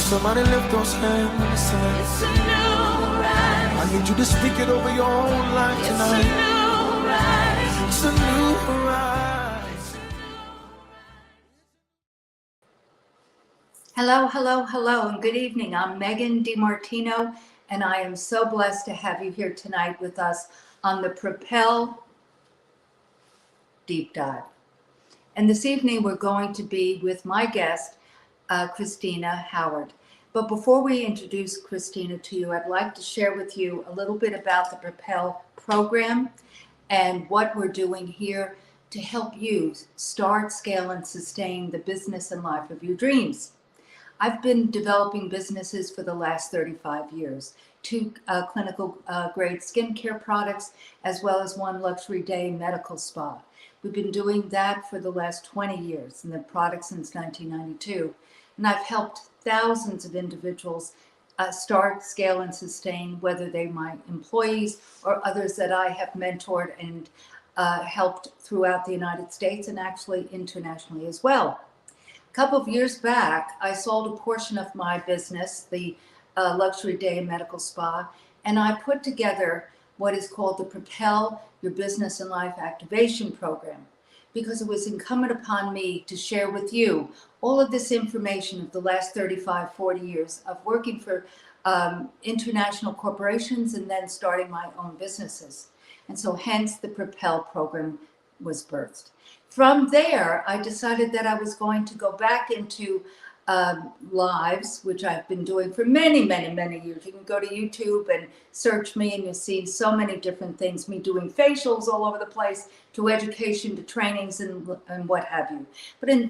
Somebody lift those hands and say, it's a new rise. I need you to speak it over your own life tonight. It's a new rise. It's a new rise. Hello, hello, hello, and good evening. I'm Megan DiMartino, and I am so blessed to have you here tonight with us on the Propel Deep Dive. And this evening, we're going to be with my guest, Christina Howard. But before we introduce Christina to you, I'd like to share with you a little bit about the Propel program and what we're doing here to help you start, scale, and sustain the business and life of your dreams. I've been developing businesses for the last 35 years, 2 clinical grade skincare products, as well as 1 luxury day medical spa. We've been doing that for the last 20 years, and the product since 1992. And I've helped thousands of individuals start, scale, and sustain, whether they're my employees or others that I have mentored and helped throughout the United States and actually internationally as well. A couple of years back, I sold a portion of my business, the luxury day medical spa, and I put together what is called the Propel Your Business and Life Activation Program, because it was incumbent upon me to share with you all of this information of the last 35, 40 years of working for international corporations and then starting my own businesses. And so hence the Propel program was birthed. From there, I decided that I was going to go back into lives, which I've been doing for many, many, many years. You can go to YouTube and search me and you'll see so many different things, me doing facials all over the place, to education, to trainings and what have you. But in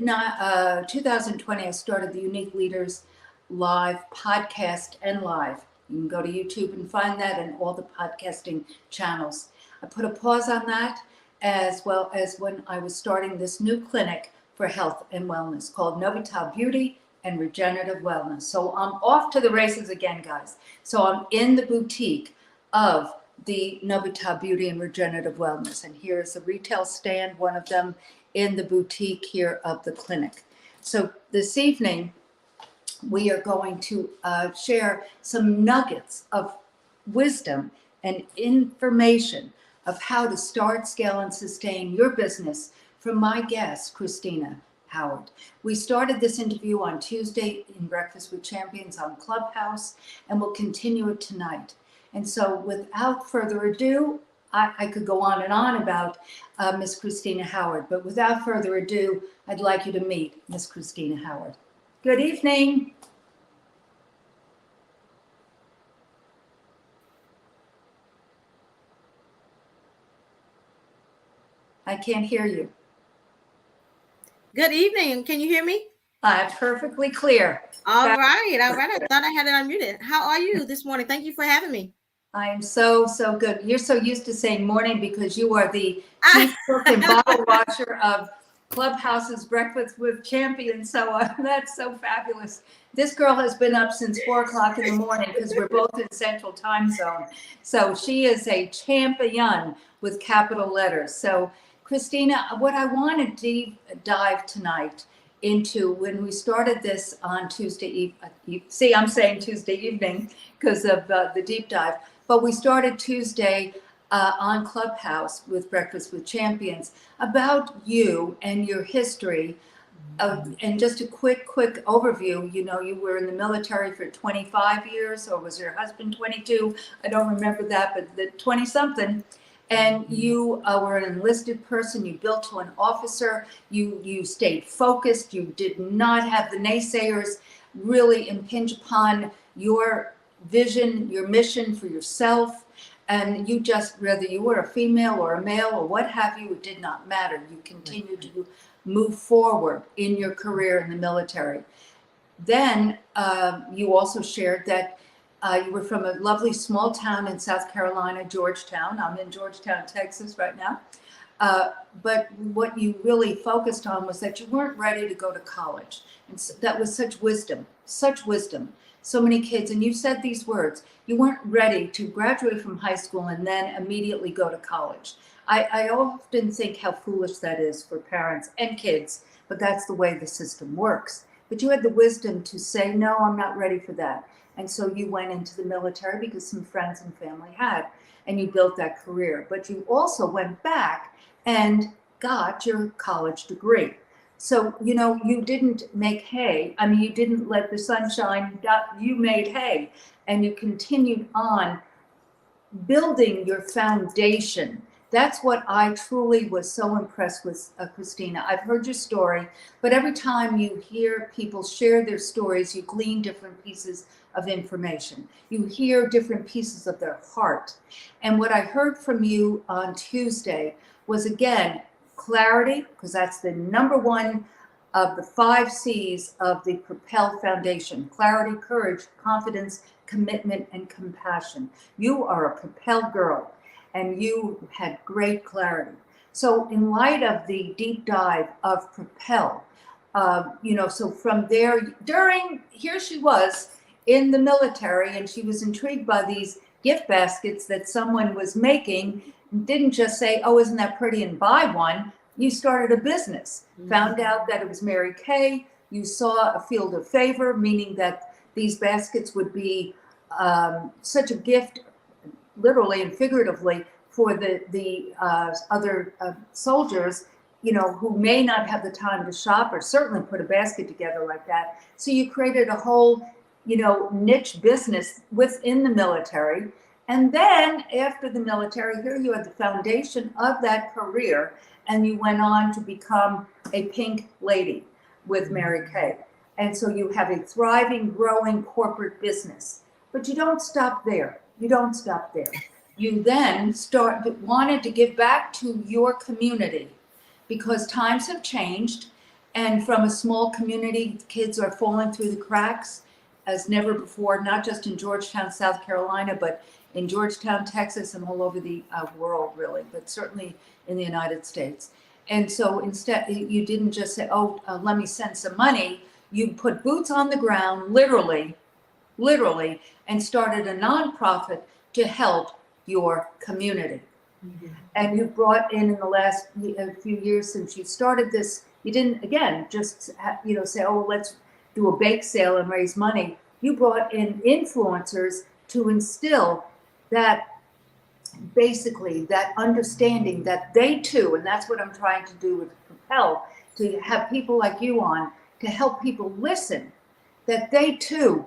2020, I started the Unique Leaders Live podcast and live. You can go to YouTube and find that and all the podcasting channels. I put a pause on that, as well as when I was starting this new clinic for health and wellness called Novital Beauty and Regenerative Wellness. So I'm off to the races again, guys. So I'm in the boutique of the Novital Beauty and Regenerative Wellness. And here's a retail stand, one of them in the boutique here of the clinic. So this evening, we are going to share some nuggets of wisdom and information of how to start, scale, and sustain your business from my guest, Christina Howard. We started this interview on Tuesday in Breakfast with Champions on Clubhouse, and we'll continue it tonight. And so without further ado, I could go on and on about Miss Christina Howard, but without further ado, I'd like you to meet Miss Christina Howard. Good evening. I can't hear you. Good evening. Can you hear me? Perfectly clear. All right. I thought I had it unmuted. How are you this morning? Thank you for having me. I am so good. You're so used to saying morning because you are the chief cook and bottle washer of Clubhouse's Breakfast with Champions. So that's so fabulous. This girl has been up since 4 o'clock in the morning because we're both in Central Time Zone. So she is a champion with capital letters. So Christina, what I want to deep dive tonight into, when we started this on Tuesday evening, see, I'm saying Tuesday evening because of the deep dive, but we started Tuesday on Clubhouse with Breakfast with Champions about you and your history. And just a quick overview, you know, you were in the military for 25 years, or was your husband 22? I don't remember that, but the 20-something. And you were an enlisted person. You built to an officer. You stayed focused. You did not have the naysayers really impinge upon your vision, your mission for yourself. And you just, whether you were a female or a male or what have you, it did not matter. You continued to move forward in your career in the military. Then you also shared that you were from a lovely small town in South Carolina, Georgetown. I'm in Georgetown, Texas right now. But what you really focused on was that you weren't ready to go to college. And so that was such wisdom. So many kids, and you said these words, you weren't ready to graduate from high school and then immediately go to college. I often think how foolish that is for parents and kids, but that's the way the system works. but you had the wisdom to say, no, I'm not ready for that. And so you went into the military because some friends and family had, and you built that career. But you also went back and got your college degree. So, you didn't make hay. I mean, you didn't let the sun shine. You made hay, and you continued on building your foundation. That's what I truly was so impressed with, Christina. I've heard your story, but every time you hear people share their stories, you glean different pieces of information. You hear different pieces of their heart. And what I heard from you on Tuesday was, again, clarity, because that's the number one of the 5 C's of the Propel Foundation: clarity, courage, confidence, commitment, and compassion. You are a Propel girl, and you had great clarity. So in light of the deep dive of Propel, so from there, here she was in the military, and she was intrigued by these gift baskets that someone was making, and didn't just say, oh, isn't that pretty, and buy one. You started a business, found out that it was Mary Kay. You saw a field of favor, meaning that these baskets would be such a gift, literally and figuratively, for the other soldiers, who may not have the time to shop or certainly put a basket together like that. So you created a whole, niche business within the military. And then after the military, here you had the foundation of that career, and you went on to become a pink lady with Mary Kay. And so you have a thriving, growing corporate business. But you don't stop there. You then wanted to give back to your community, because times have changed, and from a small community, kids are falling through the cracks as never before, not just in Georgetown, South Carolina, but in Georgetown, Texas, and all over the world, really, but certainly in the United States. And so instead, you didn't just say, let me send some money. You put boots on the ground, literally, and started a nonprofit to help your community. Mm-hmm. And you brought in the last few years since you started this, you didn't, again, just say, let's do a bake sale and raise money. You brought in influencers to instill that, basically, that understanding that they too, and that's what I'm trying to do with Propel, to have people like you on to help people listen, that they too,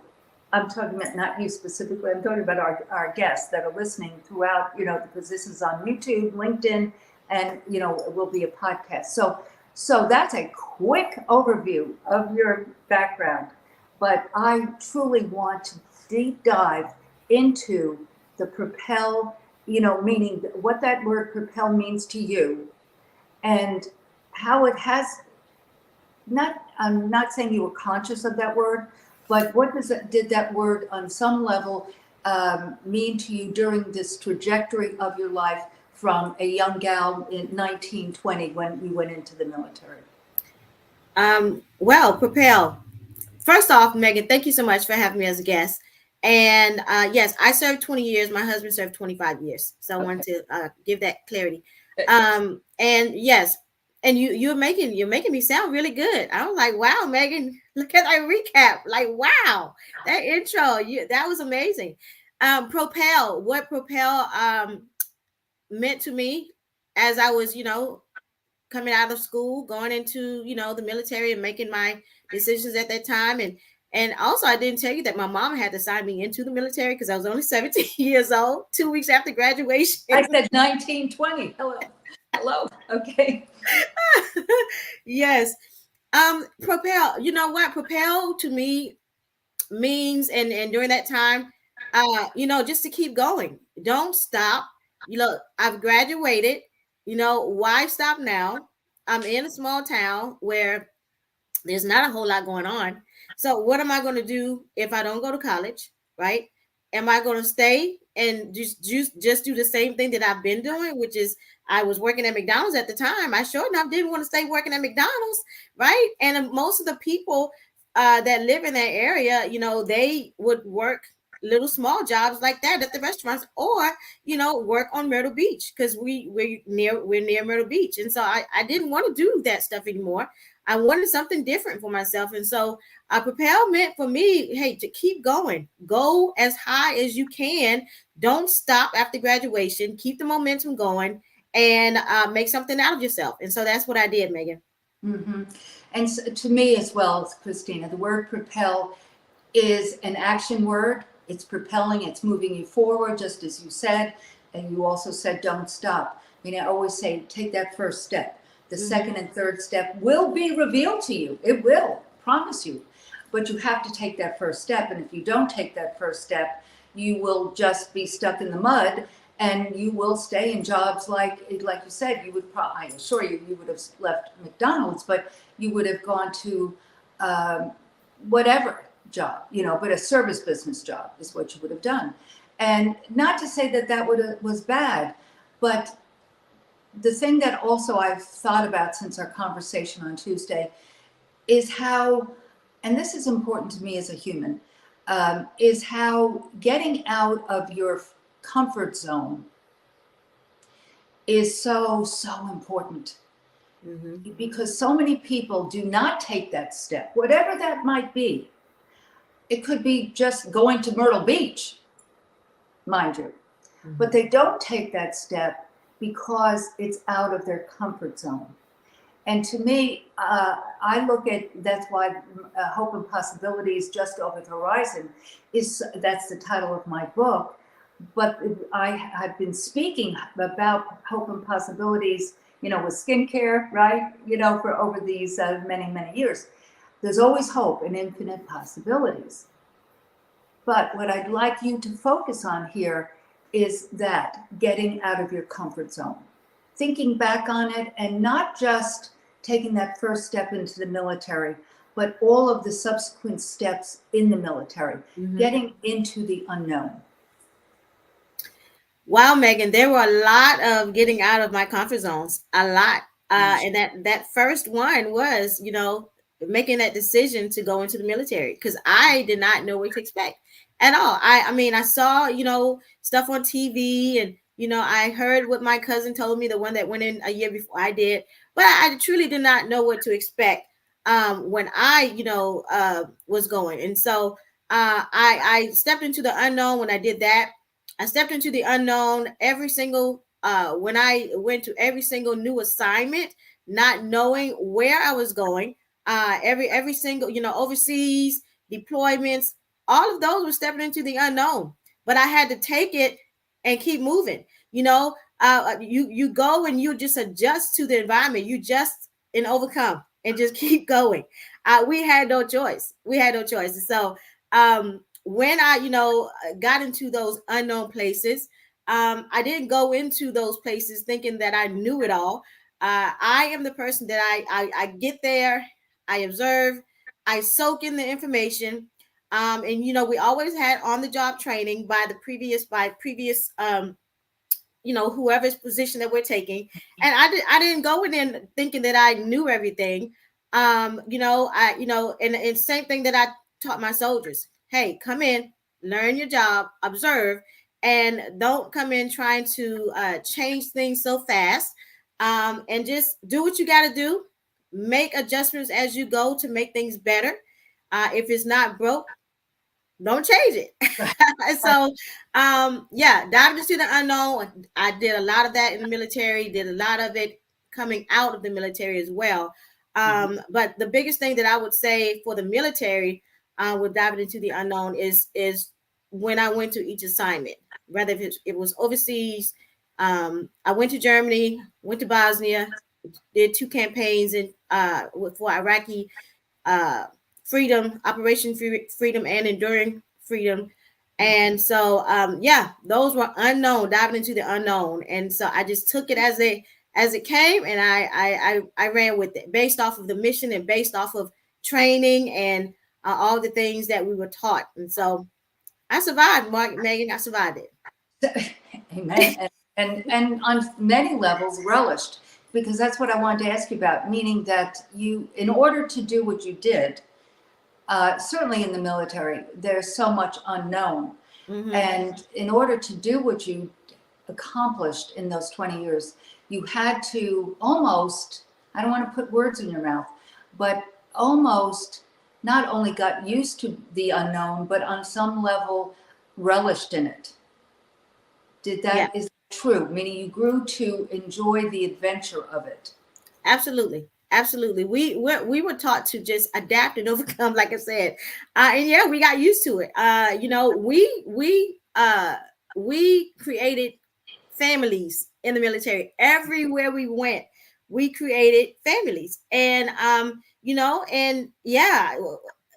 I'm talking about not you specifically, I'm talking about our guests that are listening throughout, because this is on YouTube, LinkedIn, and, it will be a podcast. So that's a quick overview of your background, but I truly want to deep dive into the Propel, meaning what that word Propel means to you, and how it has, I'm not saying you were conscious of that word, but what did that word on some level mean to you during this trajectory of your life from a young gal in 1920 when you went into the military? Well, Propel. First off, Megan, thank you so much for having me as a guest. And yes, I served 20 years. My husband served 25 years. So I wanted to give that clarity. And yes, and you're making me sound really good. I was like, wow, Megan, look at that recap. Like, wow, that intro, that was amazing. Propel, what Propel meant to me as I was, coming out of school, going into, the military and making my decisions at that time. And also, I didn't tell you that my mom had to sign me into the military because I was only 17 years old, 2 weeks after graduation. I said 1920. Hello. Okay. Yes. Propel, you know what? Propel to me means, and during that time, just to keep going. Don't stop. I've graduated. Why stop now? I'm in a small town where there's not a whole lot going on. So what am I going to do if I don't go to college, right? Am I going to stay and just do the same thing that I've been doing, which is I was working at McDonald's at the time. I sure enough didn't want to stay working at McDonald's, right? And most of the people that live in that area, they would work little small jobs like that at the restaurants, or work on Myrtle Beach, because we're near Myrtle Beach. And so I didn't want to do that stuff anymore. I wanted something different for myself. And so Propel meant for me, hey, to keep going, go as high as you can. Don't stop after graduation, keep the momentum going, and make something out of yourself. And so that's what I did, Megan. Mm-hmm. And so, to me as well, Christina, the word propel is an action word. It's propelling, it's moving you forward, just as you said. And you also said, don't stop. I mean, I always say, take that first step. The second and third step will be revealed to you. It will, promise you. But you have to take that first step. And if you don't take that first step, you will just be stuck in the mud, and you will stay in jobs like you said, you would probably, I assure you, you would have left McDonald's, but you would have gone to whatever job, but a service business job is what you would have done. And not to say that was bad, but the thing that also I've thought about since our conversation on Tuesday is how, and this is important to me as a human, is how getting out of your comfort zone is so important. Because so many people do not take that step, whatever that might be. It could be just going to Myrtle Beach, mind you, but they don't take that step because it's out of their comfort zone. And to me, I look at, that's why Hope and Possibilities Just Over the Horizon that's the title of my book. But I have been speaking about hope and possibilities, with skincare, right? For over these many years. There's always hope and infinite possibilities. But what I'd like you to focus on here is that getting out of your comfort zone, thinking back on it, and not just taking that first step into the military, but all of the subsequent steps in the military, getting into the unknown. Wow, Megan, there were a lot of getting out of my comfort zones, a lot. And that first one was, making that decision to go into the military, because I did not know what to expect at all. I mean, I saw, stuff on TV, and, I heard what my cousin told me, the one that went in a year before I did, but I truly did not know what to expect when I, was going. And so I stepped into the unknown when I did that. I stepped into the unknown every single, when I went to every single new assignment, not knowing where I was going, every single, overseas deployments, all of those were stepping into the unknown, but I had to take it and keep moving. You go and you just adjust to the environment, and overcome and just keep going. We had no choice. And so, when I, got into those unknown places, I didn't go into those places thinking that I knew it all. I am the person that I get there, I observe, I soak in the information. And, we always had on the job training by previous, whoever's position that we're taking. And I didn't go in thinking that I knew everything. And same thing that I taught my soldiers. Hey, come in, learn your job, observe, and don't come in trying to change things so fast. And just do what you got to do. Make adjustments as you go to make things better. If it's not broke, don't change it. So, diving into the unknown. I did a lot of that in the military, did a lot of it coming out of the military as well. But the biggest thing that I would say for the military with diving into the unknown is when I went to each assignment, whether if it was overseas. I went to Germany, went to Bosnia, did 2 campaigns for Iraqi freedom, Operation Freedom and Enduring Freedom. And so, those were unknown, diving into the unknown. And so I just took it as it came, and I ran with it based off of the mission and based off of training and all the things that we were taught. And so I survived, Megan, I survived it. Amen. and on many levels relished, because that's what I wanted to ask you about, meaning that you, in order to do what you did, certainly in the military, there's so much unknown. And in order to do what you accomplished in those 20 years, you had to almost, I don't want to put words in your mouth, but almost not only got used to the unknown, but on some level relished in it. Yeah. Is that true? Meaning you grew to enjoy the adventure of it. Absolutely. Absolutely. We were taught to just adapt and overcome, like I said. And yeah, we got used to it. We created families in the military. Everywhere we went, we created families. And yeah,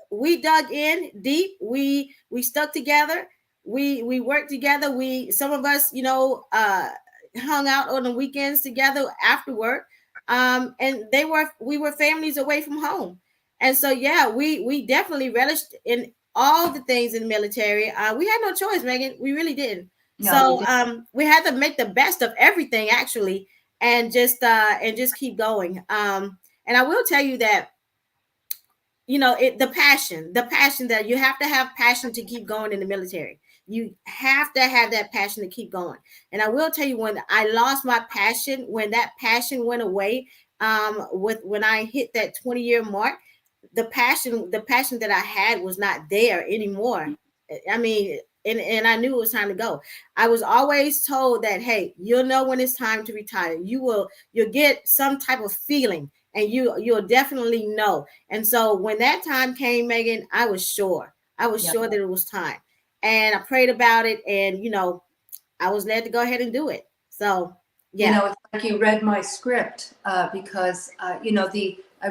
we dug in deep. We stuck together. We worked together. Some of us, hung out on the weekends together after work, and we were families away from home. And so yeah, we definitely relished in all the things in the military. We had no choice, Megan. We really didn't. No, We had to make the best of everything, actually, and just keep going. And I will tell you that, the passion that you have to have passion to keep going in the military. You have to have that passion to keep going. And I will tell you, when I lost my passion, when that passion went away, when I hit that 20-year mark, the passion that I had was not there anymore. I mean, and I knew it was time to go. I was always told that, hey, you'll know when it's time to retire. You'll get some type of feeling, and you'll definitely know. And so when that time came, Megan, I was sure. Sure that it was time. And I prayed about it, and I was led to go ahead and do it. So yeah. it's like you read my script, because I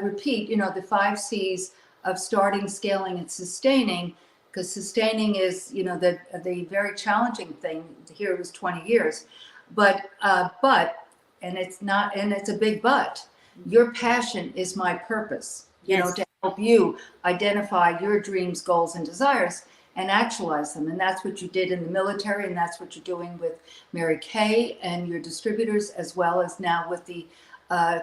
repeat, the 5 C's of starting, scaling, and sustaining. Because sustaining is, the very challenging thing. Here it was 20 years, but and it's a big but. Your passion is my purpose. Yes. To help you identify your dreams, goals, and desires and actualize them. And that's what you did in the military, and that's what you're doing with Mary Kay and your distributors, as well as now with the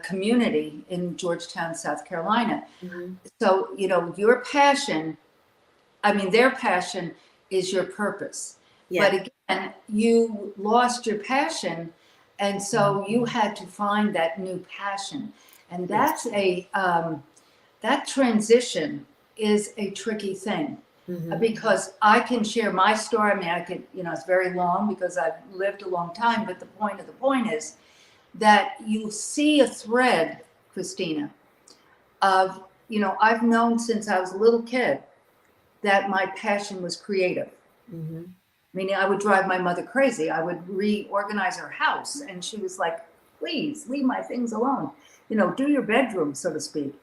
community in Georgetown, South Carolina. Mm-hmm. So, your passion, their passion is your purpose. Yeah. But again, you lost your passion, and so you had to find that new passion. And that's that transition is a tricky thing. Mm-hmm. Because I can share my story. I could, it's very long because I've lived a long time, but the point is that you see a thread, Christina, of, I've known since I was a little kid that my passion was creative. Mm-hmm. Meaning I would drive my mother crazy. I would reorganize her house, and she was like, please leave my things alone. Do your bedroom, so to speak.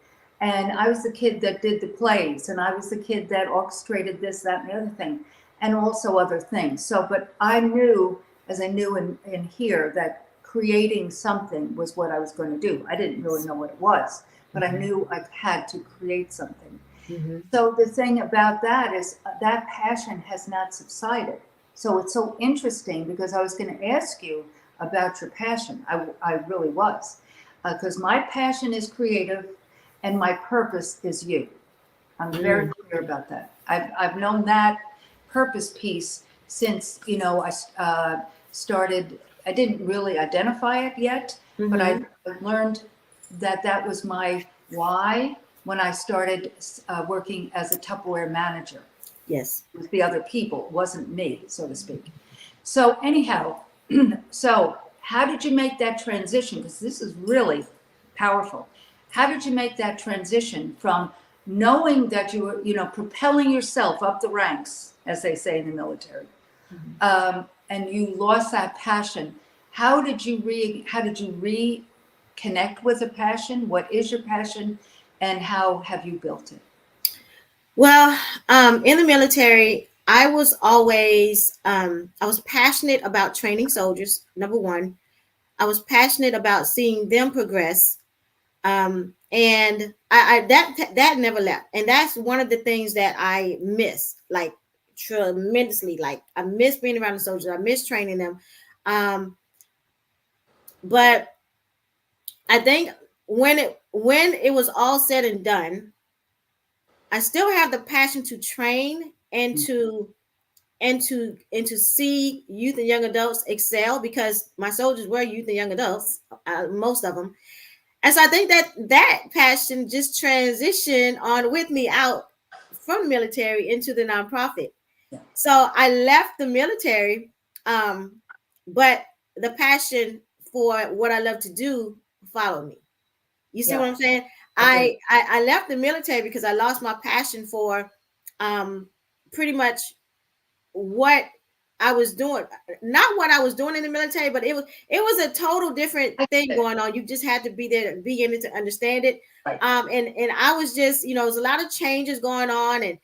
And I was the kid that did the plays, and I was the kid that orchestrated this, that, and the other thing, and also other things. So, but I knew, as I knew in here, that creating something was what I was going to do. I didn't really know what it was, but I knew I had to create something. Mm-hmm. So the thing about that is that passion has not subsided. So it's so interesting, because I was going to ask you about your passion. I really was, because my passion is creative, and my purpose is you. I'm very clear about that. I've known that purpose piece since, I started. I didn't really identify it yet, but I learned that was my why when I started working as a Tupperware manager. Yes. With the other people. It wasn't me, so to speak. So anyhow, so how did you make that transition? Because this is really powerful. How did you make that transition from knowing that you were, propelling yourself up the ranks, as they say in the military, and you lost that passion? How did you reconnect with a passion? What is your passion, and how have you built it? Well, in the military, I was always I was passionate about training soldiers. Number one, I was passionate about seeing them progress. And that never left. And that's one of the things that I miss, like, tremendously. Like, I miss being around the soldiers. I miss training them. But I think when it was all said and done, I still have the passion to train and to see youth and young adults excel, because my soldiers were youth and young adults, most of them. And so I think that passion just transitioned on with me out from the military into the nonprofit. Yeah. So I left the military, but the passion for what I love to do followed me. You see what I'm saying? I left the military because I lost my passion for pretty much what I was doing, not what I was doing in the military, but it was a total different thing going on. You just had to be there to be in it to understand it. Right. And I was just, there's a lot of changes going on, and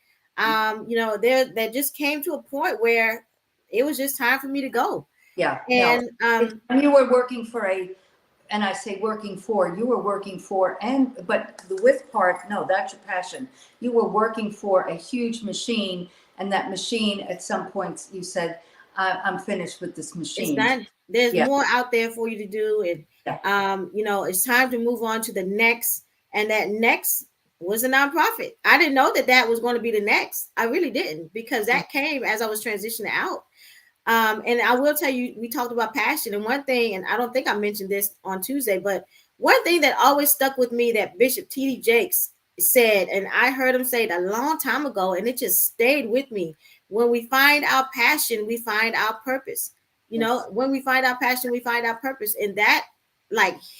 there just came to a point where it was just time for me to go. Yeah. And and you were working for and I say working for, you were working for, but the with part, no, that's your passion. You were working for a huge machine, and that machine at some points you said, I'm finished with this machine. It's done. There's more out there for you to do. And, it's time to move on to the next. And that next was a nonprofit. I didn't know that was going to be the next. I really didn't, because that came as I was transitioning out. And I will tell you, we talked about passion, and one thing, and I don't think I mentioned this on Tuesday, but one thing that always stuck with me that Bishop T.D. Jakes said, and I heard him say it a long time ago, and it just stayed with me. When we find our passion, we find our purpose. When we find our passion, we find our purpose. And that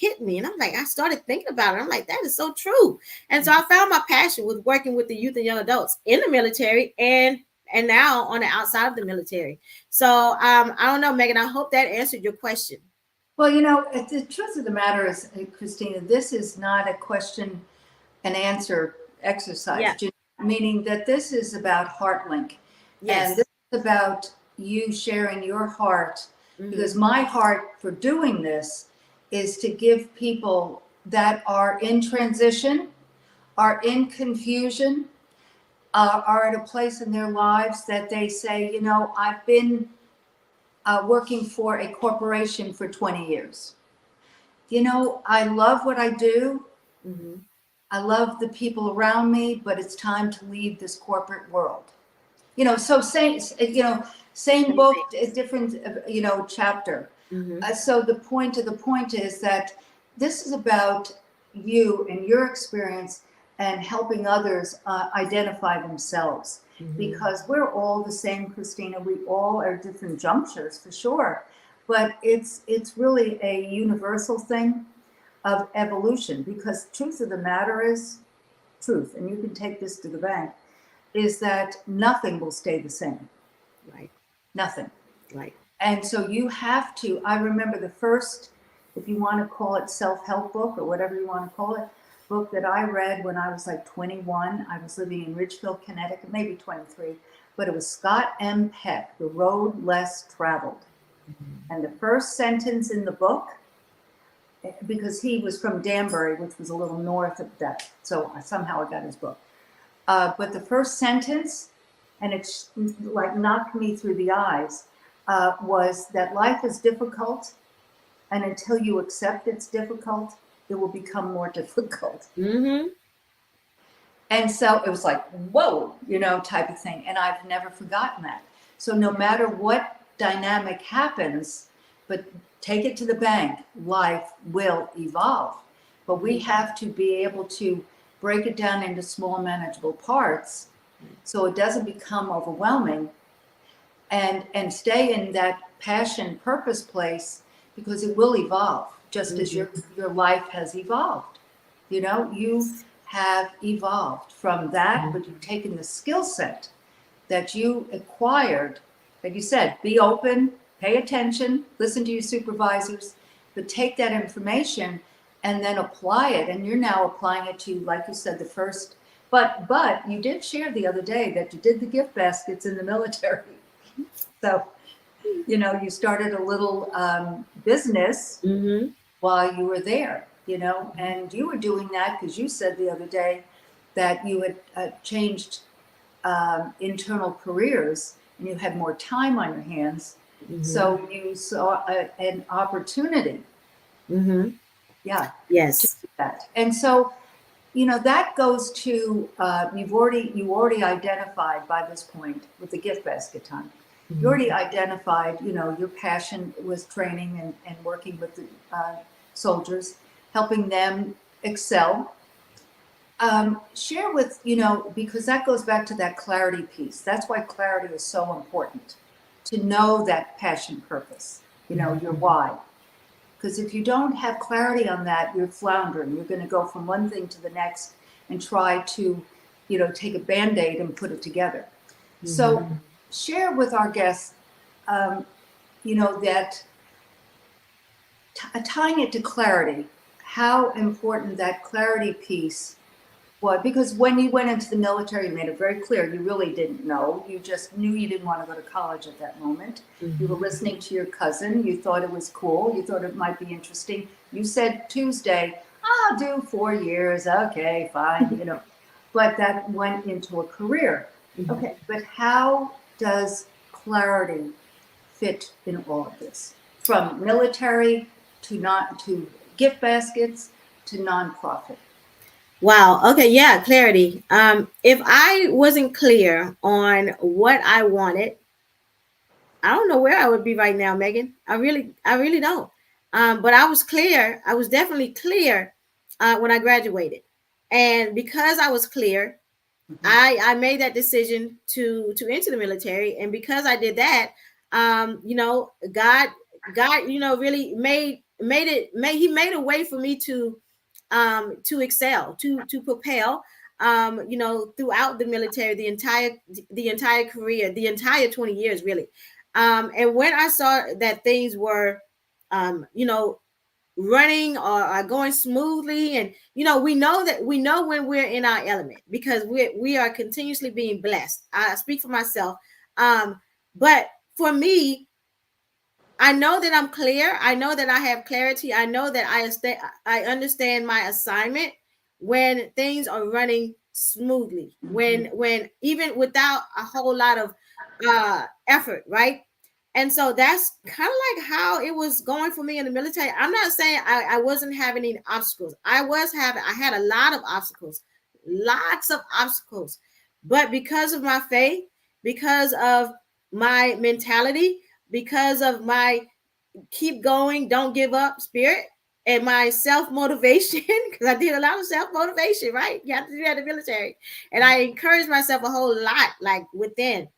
hit me. And I'm like, I started thinking about it. I'm like, that is so true. And so I found my passion with working with the youth and young adults in the military and now on the outside of the military. So I don't know, Megan, I hope that answered your question. Well, the truth of the matter is, Christina, this is not a question and answer exercise, meaning that this is about heart link. Yes. And this is about you sharing your heart, because my heart for doing this is to give people that are in transition, are in confusion, are at a place in their lives that they say, I've been working for a corporation for 20 years. I love what I do. Mm-hmm. I love the people around me, but it's time to leave this corporate world. So same book, a different, chapter. Mm-hmm. So the point is that this is about you and your experience and helping others identify themselves. Mm-hmm. Because we're all the same, Christina. We all are different junctures, for sure. But it's really a universal thing of evolution, because truth of the matter is, and you can take this to the bank, is that nothing will stay the same. Right. Nothing. Right. And so you have to, I remember the first, if you want to call it self-help book or whatever you want to call it, book that I read when I was 21. I was living in Ridgefield, Connecticut, maybe 23, but it was Scott M. Peck, The Road Less Traveled. Mm-hmm. And the first sentence in the book, because he was from Danbury, which was a little north of that, so somehow I got his book. But the first sentence, and it's knocked me through the eyes, was that life is difficult, and until you accept it's difficult, it will become more difficult. Mm-hmm. And so it was whoa, type of thing. And I've never forgotten that. So no matter what dynamic happens, but take it to the bank, life will evolve. But we have to be able to break it down into small, manageable parts so it doesn't become overwhelming, and stay in that passion, purpose place, because it will evolve, just as your life has evolved. You have evolved from that, but you've taken the skill set that you acquired, like you said, be open, pay attention, listen to your supervisors, but take that information and then apply it. And you're now applying it to, like you said, the first, but you did share the other day that you did the gift baskets in the military. So, you started a little business while you were there, and you were doing that because you said the other day that you had changed internal careers and you had more time on your hands. Mm-hmm. So you saw an opportunity. Mm-hmm. Yeah. Yes. To do that. And so, that goes to, you already identified by this point with the gift basket time. Mm-hmm. You already identified, your passion was training and working with the soldiers. helping them excel. Share with, because that goes back to that clarity piece. That's why clarity is so important, to know that passion, purpose, your why. Because if you don't have clarity on that, you're floundering. You're going to go from one thing to the next and try to, take a Band-Aid and put it together. So share with our guests, that tying it to clarity, how important that clarity piece was. Because when you went into the military, you made it very clear you really didn't know. You just knew you didn't want to go to college at that moment. You were listening to your cousin. You thought it was cool. You thought it might be interesting. You said Tuesday, I'll do 4 years. Okay, fine, But that went into a career. Okay, but how does clarity fit in all of this? From military to gift baskets to nonprofit. Wow. Okay. Yeah. Clarity. If I wasn't clear on what I wanted, I don't know where I would be right now, Megan. I really don't. But I was clear. I was definitely clear when I graduated, and because I was clear, I made that decision to enter the military, and because I did that, God, really He made a way for me to excel, to propel, throughout the military, the entire career, the entire 20 years, really. And when I saw that things were, running or going smoothly, and we know when we're in our element, because we are continuously being blessed. I speak for myself, but for me, I know that I'm clear. I know that I have clarity. I know that I understand my assignment when things are running smoothly, when even without a whole lot of effort, right? And so that's kind of like how it was going for me in the military. I'm not saying I wasn't having any obstacles. I had a lot of obstacles, lots of obstacles. But because of my faith, because of my mentality, because of my keep going, don't give up spirit, and my self-motivation, because I did a lot of self-motivation, right? You have to do that in the military. And I encouraged myself a whole lot, like within.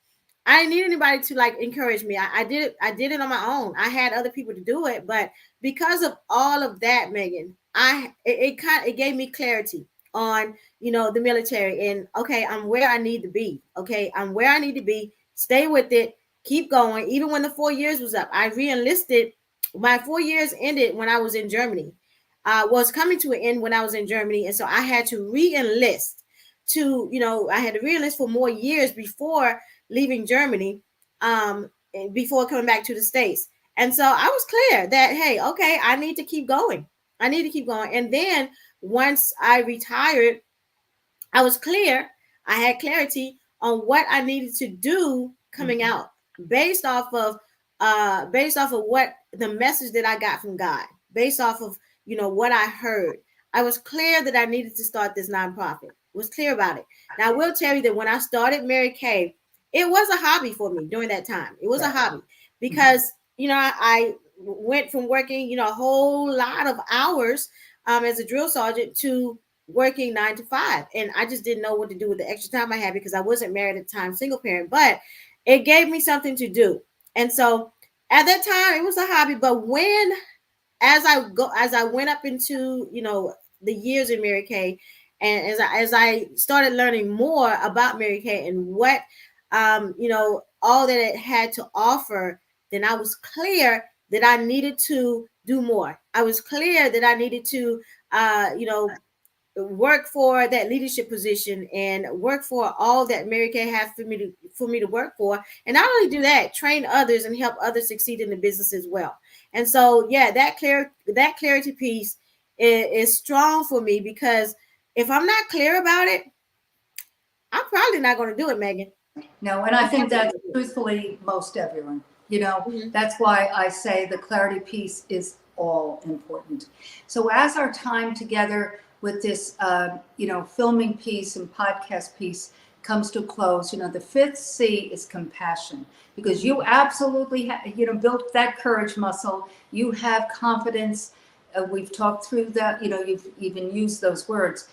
I didn't need anybody to like encourage me. I did it on my own. I had other people to do it, but because of all of that, Megan, it gave me clarity on the military, and okay, I'm where I need to be. Okay, I'm where I need to be. Stay with it. Keep going. Even when the 4 years was up, I re-enlisted. My 4 years ended when I was in Germany. Was coming to an end when I was in Germany, and so I had to re-enlist. I had to re-enlist for more years before leaving Germany, and before coming back to the States. And so I was clear that, hey, okay, I need to keep going. And then once I retired, I was clear. I had clarity on what I needed to do coming out, based off of what the message that I got from God, based off of what I heard. I was clear that I needed to start this nonprofit. Was clear about it. Now I will tell you that when I started Mary Kay, it was a hobby for me during that time. It was a hobby because I went from working a whole lot of hours as a drill sergeant to working 9 to 5, and I just didn't know what to do with the extra time I had because I wasn't married at the time, single parent. But it gave me something to do, and so at that time it was a hobby. But as I went up into the years in Mary Kay, and as I started learning more about Mary Kay and what all that it had to offer, then I was clear that I needed to do more. I was clear that I needed to work for that leadership position and work for all that Mary Kay had for me to work for. And not only do that, train others and help others succeed in the business as well. And so, yeah, that clarity piece is strong for me, because if I'm not clear about it, I'm probably not going to do it, Megan. No, and I think that's truthfully most everyone. That's why I say the clarity piece is all important. So as our time together with this, filming piece and podcast piece comes to a close, the fifth C is compassion, because you absolutely, built that courage muscle. You have confidence. we've talked through that. You've even used those words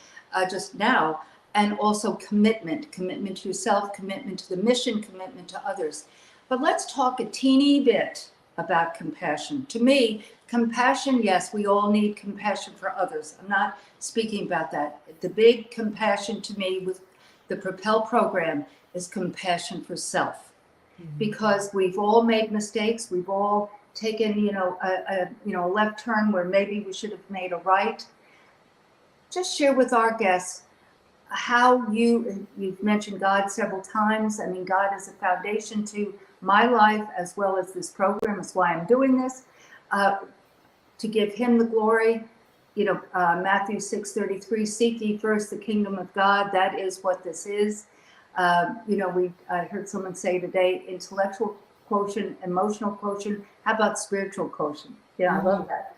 just now. And also commitment to yourself, commitment to the mission, commitment to others. But let's talk a teeny bit about compassion. To me, compassion, yes, we all need compassion for others. I'm not speaking about that. The big compassion to me with the Propel program is compassion for self. Because we've all made mistakes. We've all taken, a left turn where maybe we should have made a right. Just share with our guests how you've mentioned God several times. I mean, God is a foundation to my life as well as this program. That's why I'm doing this, to give him the glory. Matthew 6:33, seek ye first the kingdom of God. That is what this is. I heard someone say today, intellectual quotient, emotional quotient. How about spiritual quotient? Yeah, I love that.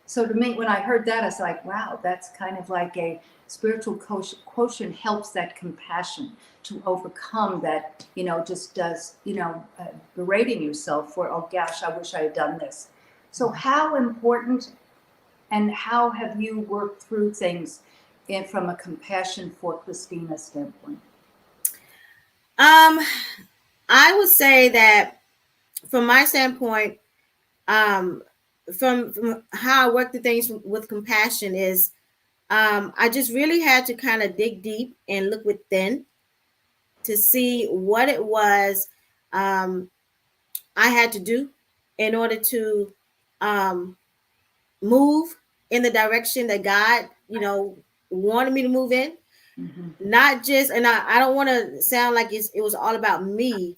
So to me, when I heard that, I was like, wow, that's kind of like a spiritual quotient helps that compassion to overcome that, just does, berating yourself for, oh gosh, I wish I had done this. So how important and how have you worked through things from a compassion for Christina standpoint? I would say that from my standpoint, from how I work the things with compassion is, I just really had to kind of dig deep and look within to see what it was I had to do in order to move in the direction that God, wanted me to move in. Not just, and I don't want to sound like it was all about me,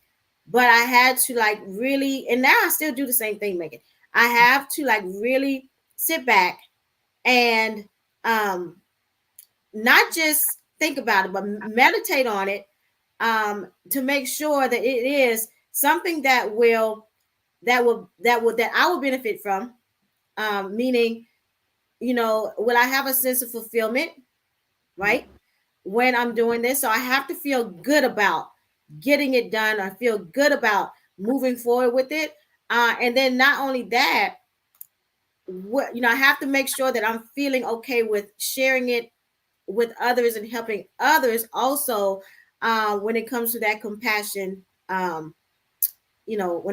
but I had to like really, and now I still do the same thing, Megan. I have to like really sit back and not just think about it, but meditate on it, to make sure that it is something that I will benefit from. Meaning, will I have a sense of fulfillment, right? When I'm doing this. So I have to feel good about getting it done. I feel good about moving forward with it. And then not only that, I have to make sure that I'm feeling okay with sharing it with others and helping others also, when it comes to that compassion, when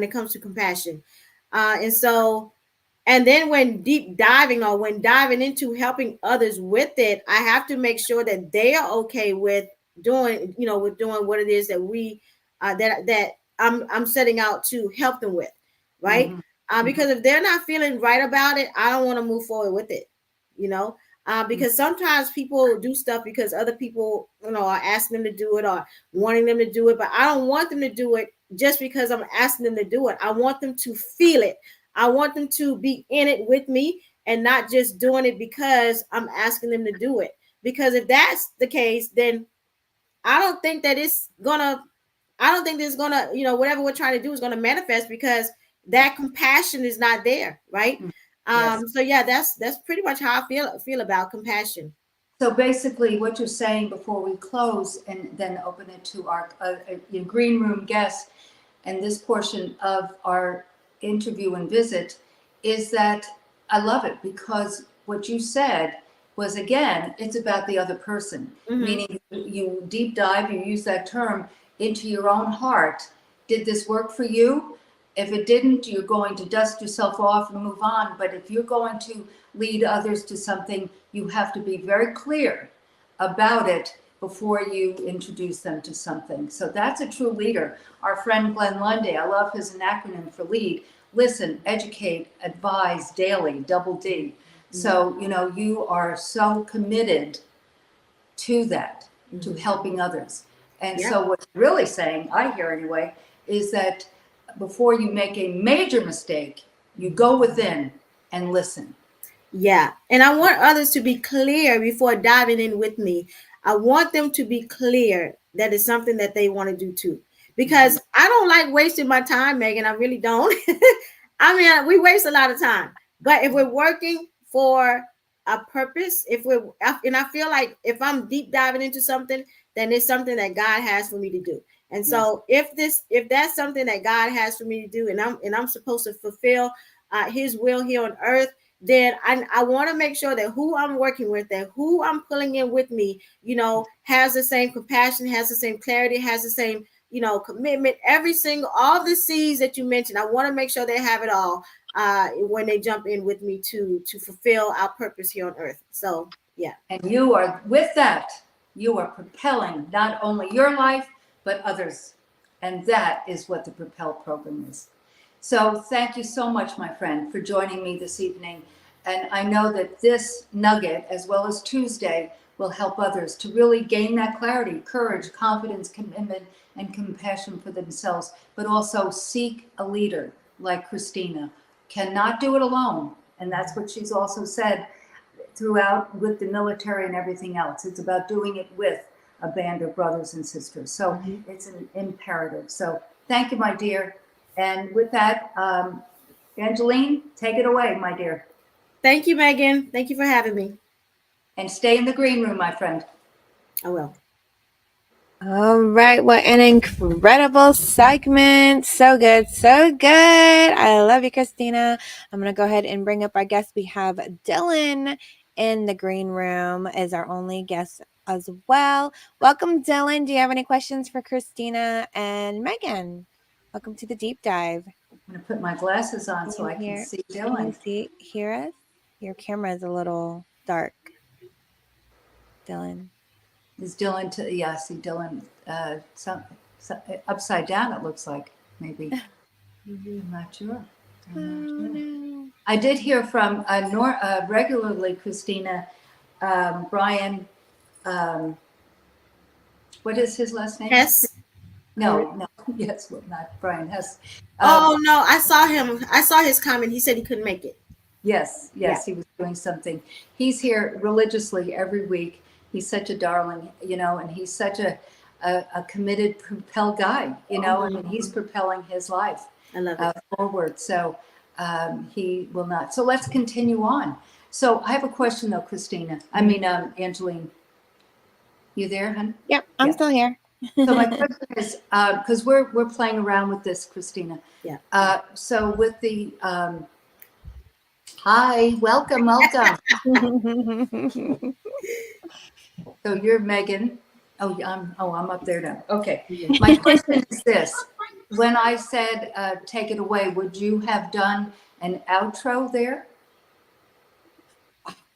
it comes to compassion. And then when diving into helping others with it, I have to make sure that they are okay with doing what it is that we that I'm setting out to help them with, right? Because if they're not feeling right about it, I don't want to move forward with it, because sometimes people do stuff because other people, are asking them to do it or wanting them to do it, but I don't want them to do it just because I'm asking them to do it. I want them to feel it. I want them to be in it with me and not just doing it because I'm asking them to do it. Because if that's the case, then I don't think that it's gonna, whatever we're trying to do is gonna manifest, because that compassion is not there, right? Yes. So yeah, that's pretty much how I feel about compassion. So basically what you're saying before we close and then open it to our green room guests and this portion of our interview and visit is that I love it, because what you said was, again, it's about the other person, meaning you deep dive, you use that term, into your own heart. Did this work for you? If it didn't, you're going to dust yourself off and move on. But if you're going to lead others to something, you have to be very clear about it before you introduce them to something. So that's a true leader. Our friend Glenn Lundy, I love his acronym for LEAD. Listen, educate, advise daily, double D. So, you are so committed to that, to helping others. And so what you're really saying, I hear anyway, is that before you make a major mistake, you go within and listen. Yeah. And I want others to be clear before diving in with me. I want them to be clear that it's something that they want to do too. Because I don't like wasting my time, Megan. I really don't. I mean, we waste a lot of time. But if we're working for a purpose, and I feel like if I'm deep diving into something, then it's something that God has for me to do. And so if that's something that God has for me to do, and I'm supposed to fulfill his will here on earth, then I want to make sure that who I'm working with, that who I'm pulling in with me, has the same compassion, has the same clarity, has the same, commitment. All the C's that you mentioned, I want to make sure they have it all when they jump in with me to fulfill our purpose here on earth. So yeah. And you are, with that, you are propelling not only your life, but others. And that is what the Propel program is. So thank you so much, my friend, for joining me this evening. And I know that this nugget, as well as Tuesday, will help others to really gain that clarity, courage, confidence, commitment, and compassion for themselves, but also seek a leader like Christina. Cannot do it alone. And that's what she's also said throughout with the military and everything else. It's about doing it with a band of brothers and sisters. So it's an imperative. So thank you, my dear. And with that, Angeline, take it away, my dear. Thank you, Megan. Thank you for having me. And stay in the green room, my friend. I will. All right. What an incredible segment. So good. So good. I love you, Christina. I'm going to go ahead and bring up our guest. We have Dylan in the green room as our only guest as well. Welcome, Dylan. Do you have any questions for Christina and Megan? Welcome to the deep dive. I'm going to put my glasses on so I can see Dylan. Can you hear us? Your camera is a little dark. Dylan. Is Dylan I see Dylan upside down, it looks like, maybe. I'm not sure. No. I did hear from regularly, Christina, Brian, what is his last name? Hess. No, yes, well, not Brian Hess. Oh no, I saw him. I saw his comment. He said he couldn't make it. Yes, Yeah. he was doing something. He's here religiously every week. He's such a darling, and he's such a committed Propel guy, I mean, he's propelling his life I love it. forward. So he will not. So let's continue on. So I have a question though, Christina. I mean, Angeline, you there, hon? Yep, I'm still here. So my question is, because we're playing around with this, Christina. Yeah. So with the hi, welcome. So you're Megan. Oh, I'm up there now. Okay. My question is this: when I said take it away, would you have done an outro there?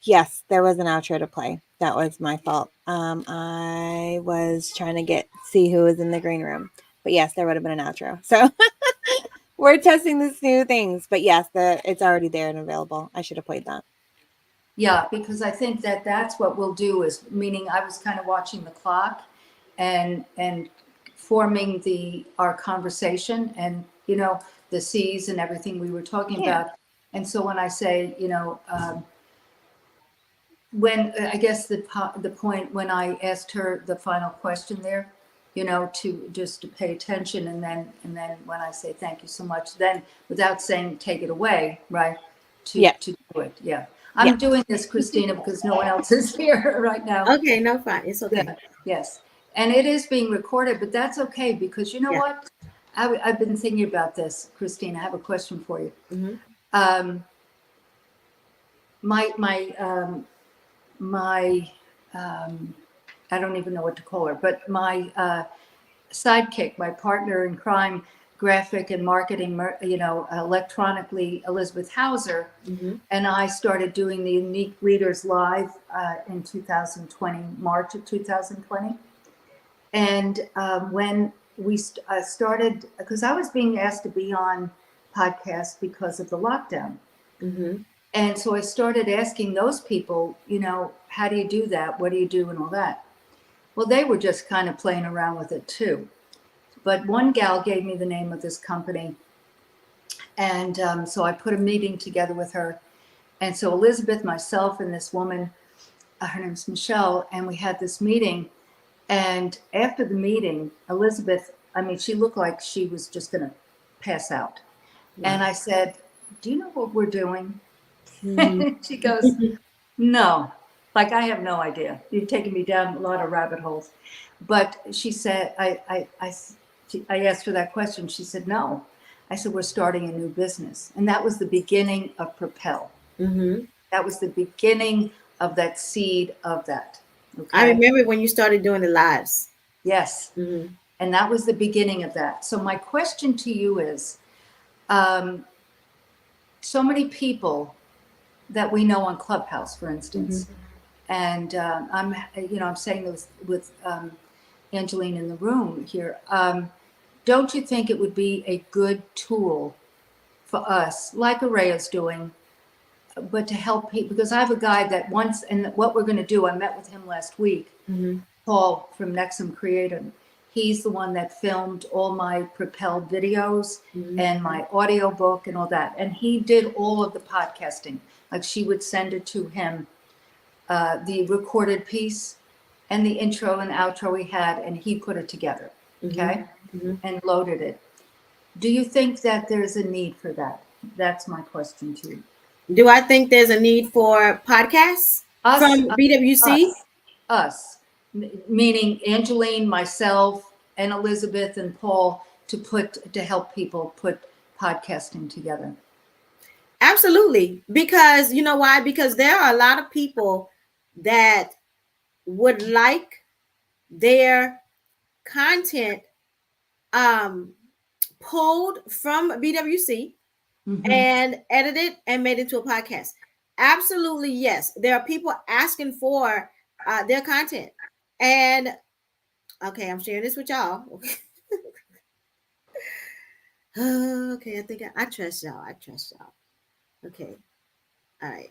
Yes, there was an outro to play. That was my fault. I was trying to see who was in the green room. But yes, there would have been an outro. So we're testing these new things. But yes, it's already there and available. I should have played that. Yeah, because I think that's what we'll do, is meaning I was kind of watching the clock and forming our conversation and, the C's and everything we were talking about. And so when I say, when I guess the point when I asked her the final question there, to just to pay attention, and then when I say thank you so much, then without saying take it away, right? To do it. Yeah. I'm doing this, Christina, because no one else is here right now. Okay, no, fine. It's okay. Yeah, yes. And it is being recorded, but that's okay, because you know what? I've been thinking about this, Christina. I have a question for you. Mm-hmm. I don't even know what to call her, but my sidekick, my partner in crime, graphic and marketing, electronically, Elizabeth Hauser, and I started doing the Unique Readers Live in 2020, March of 2020. And when we started, because I was being asked to be on podcasts because of the lockdown. Mm-hmm. And so I started asking those people, how do you do that? What do you do and all that? Well, they were just kind of playing around with it too. But one gal gave me the name of this company. And so I put a meeting together with her. And so Elizabeth, myself, and this woman, her name's Michelle, and we had this meeting. And after the meeting, Elizabeth, she looked like she was just going to pass out. Wow. And I said, do you know what we're doing? Mm-hmm. She goes, no, I have no idea. You've taken me down a lot of rabbit holes. But she said, I asked her that question. She said, no. I said, we're starting a new business. And that was the beginning of Propel. Mm-hmm. That was the beginning of that seed of that. Okay. I remember when you started doing the lives. Yes. Mm-hmm. And that was the beginning of that. So my question to you is, so many people that we know on Clubhouse, for instance, and I'm saying this with Angeline in the room here. Don't you think it would be a good tool for us, like Araya's doing, but to help people? Because I have a guy that once, and what we're going to do, I met with him last week, Paul from Nexum Creative. He's the one that filmed all my Propel videos and my audio book and all that. And he did all of the podcasting. Like she would send it to him, the recorded piece and the intro and outro we had, and he put it together, okay, and loaded it. Do you think that there's a need for that? That's my question to you. Do I think there's a need for podcasts from BWC? Us, meaning Angeline, myself, and Elizabeth and Paul to help people put podcasting together. Absolutely. Because you know why? Because there are a lot of people that would like their content pulled from BWC and edited and made into a podcast. Absolutely, yes. There are people asking for their content. And okay, I'm sharing this with y'all. Okay, I think I trust y'all. Okay. All right.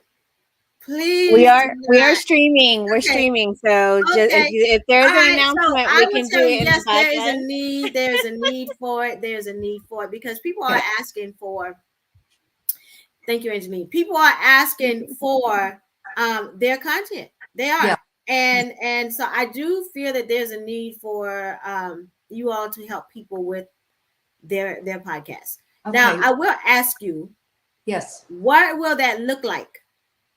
Please. We are streaming. We're streaming. So just Okay. if there's All an right, announcement, so we I can will do tell you, it in yes, the there is podcast. a need. There's a need for it. There's a need for it because people are asking for. Thank you, Angeline. People are asking for their content. They are. Yeah. And so I do feel that there's a need for you all to help people with their podcasts. Okay. Now, I will ask you, yes, what will that look like?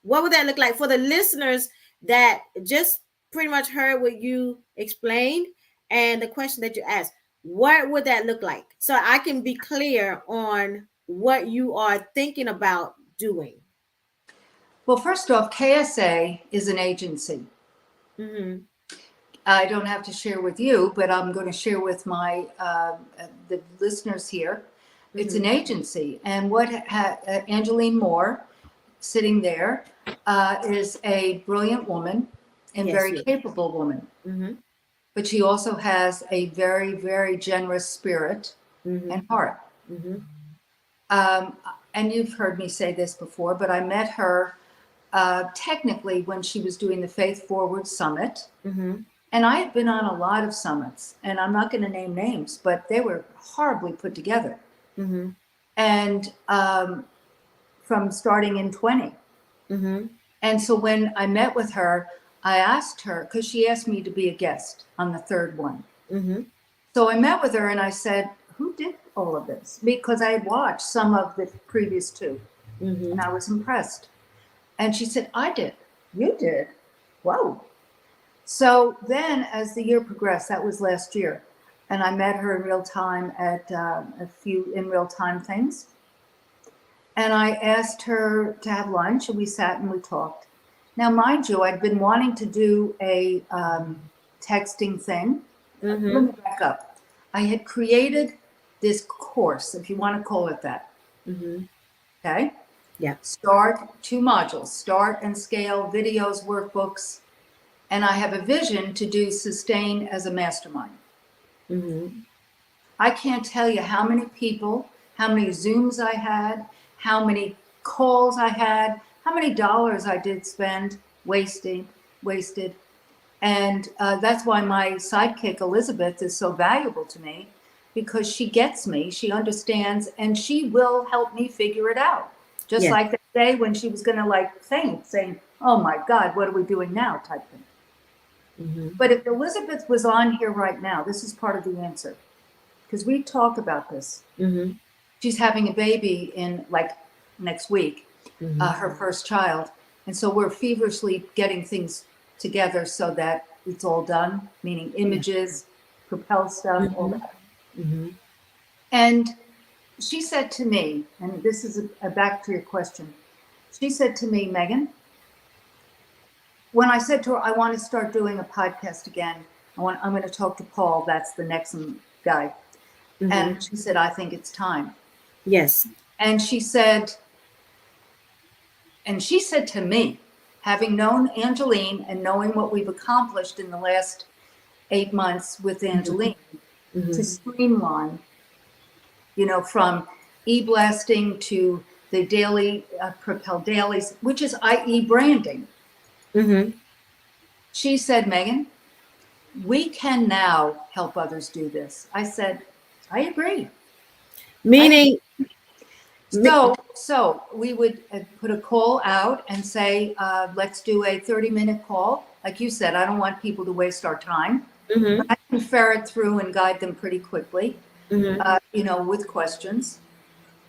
What would that look like for the listeners that just pretty much heard what you explained and the question that you asked? What would that look like? So I can be clear on what you are thinking about doing. Well, first off, KSA is an agency. I don't have to share with you, but I'm going to share with my the listeners here. It's an agency, and what Angeline Moore, sitting there, is a brilliant woman and very capable woman. But she also has a very, very generous spirit and heart. And you've heard me say this before, but I met her technically when she was doing the Faith Forward Summit. And I have been on a lot of summits, and I'm not going to name names, but they were horribly put together. And from starting in 20. And so when I met with her, I asked her, because she asked me to be a guest on the third one. So I met with her and I said, who did all of this? Because I had watched some of the previous two and I was impressed. And she said, I did. You did? Whoa. So then as the year progressed, that was last year, and I met her in real time at a few in real time things. And I asked her to have lunch and we sat and we talked. Now, mind you, I'd been wanting to do a texting thing. Let me back up. I had created this course, if you want to call it that. Okay? Yeah. Start 2 modules, start and scale, videos, workbooks. And I have a vision to do sustain as a mastermind. I can't tell you how many people, how many Zooms I had, how many calls I had, how many dollars I did spend wasted. And that's why my sidekick, Elizabeth, is so valuable to me, because she gets me, she understands, and she will help me figure it out. Just like that day when she was going to like faint, saying, oh my God, what are we doing now, type thing. But if Elizabeth was on here right now, this is part of the answer, because we talk about this. She's having a baby in like next week, her first child. And so we're feverishly getting things together so that it's all done, meaning images, Propel stuff, all that. And she said to me, and this is a back to your question. She said to me, Megan, when I said to her, I want to start doing a podcast again, I'm going to talk to Paul. That's the Nexum guy. Mhm. And she said, I think it's time. Yes. And she said to me, having known Angeline and knowing what we've accomplished in the last 8 months with Angeline, to streamline, from e-blasting to the daily Propel Dailies, which is i.e. branding. Mm-hmm. She said, Megan, we can now help others do this. I said, I agree. Meaning, So we would put a call out and say, let's do a 30-minute call. Like you said, I don't want people to waste our time. Mhm. I can ferret through and guide them pretty quickly, Mhm. with questions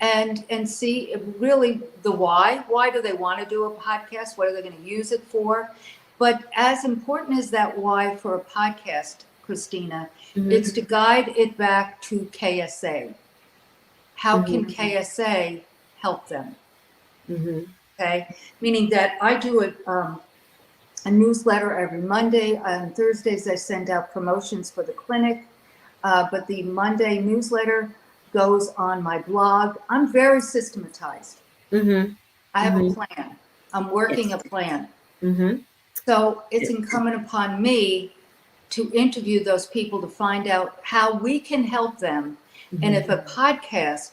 and see really the why. Why do they want to do a podcast? What are they going to use it for? But as important as that why for a podcast, Christina, it's to guide it back to KSA. How can KSA help them? Okay, meaning that I do a newsletter every Monday. On Thursdays, I send out promotions for the clinic, but the Monday newsletter goes on my blog. I'm very systematized. Mhm. I have a plan. I'm working a plan. Mhm. So it's incumbent upon me to interview those people to find out how we can help them. And if a podcast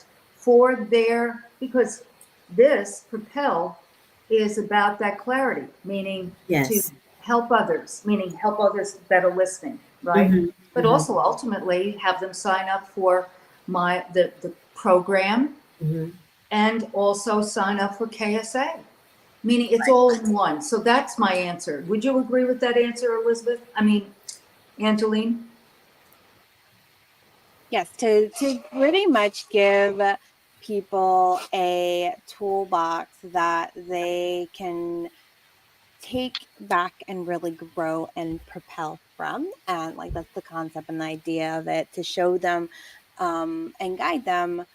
because this Propel is about that clarity, meaning to Yes. help others, that are listening, right? Mhm. But also ultimately have them sign up for the program Mhm. and also sign up for KSA, meaning it's all in one. So that's my answer. Would you agree with that answer, Elizabeth? Angeline? Yes, to pretty much give people a toolbox that they can take back and really grow and propel from. And like that's the concept and the idea of it, to show them and guide them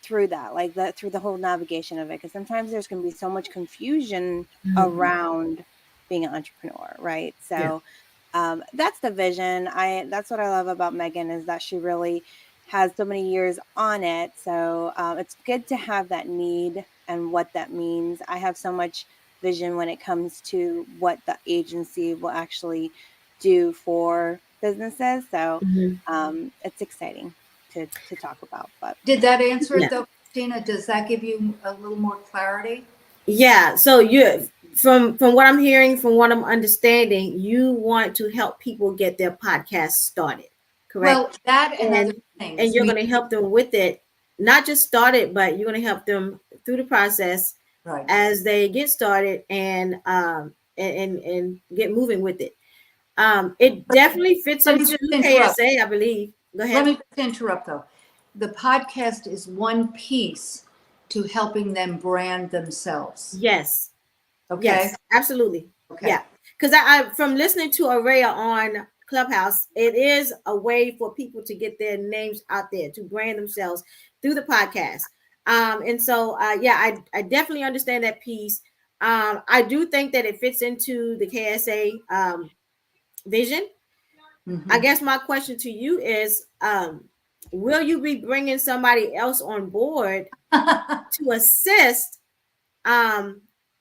through that, like that, through the whole navigation of it. Because sometimes there's going to be so much confusion around being an entrepreneur, right? So that's the vision. That's what I love about Megan, is that she really has so many years on it. So it's good to have that need and what that means. I have so much vision when it comes to what the agency will actually do for businesses. So it's exciting to talk about. But Did that answer Yeah. it though, Christina? Does that give you a little more clarity? Yeah. So from what I'm hearing, from what I'm understanding, you want to help people get their podcast started, correct? Well, that and other And things. you're going to help them with it, not just start it, but you're going to help them through the process Right. as they get started and get moving with it. It definitely fits Let me into just interrupt. KSA, I believe. Go Let ahead. me just interrupt though. The podcast is one piece to helping them brand themselves. Yes. Okay. Yes, absolutely. Okay. Yeah. Because I from listening to Araya on Clubhouse, it is a way for people to get their names out there, to brand themselves through the podcast. And so yeah, I definitely understand that piece. I do think that it fits into the KSA vision. I guess my question to you is, will you be bringing somebody else on board to assist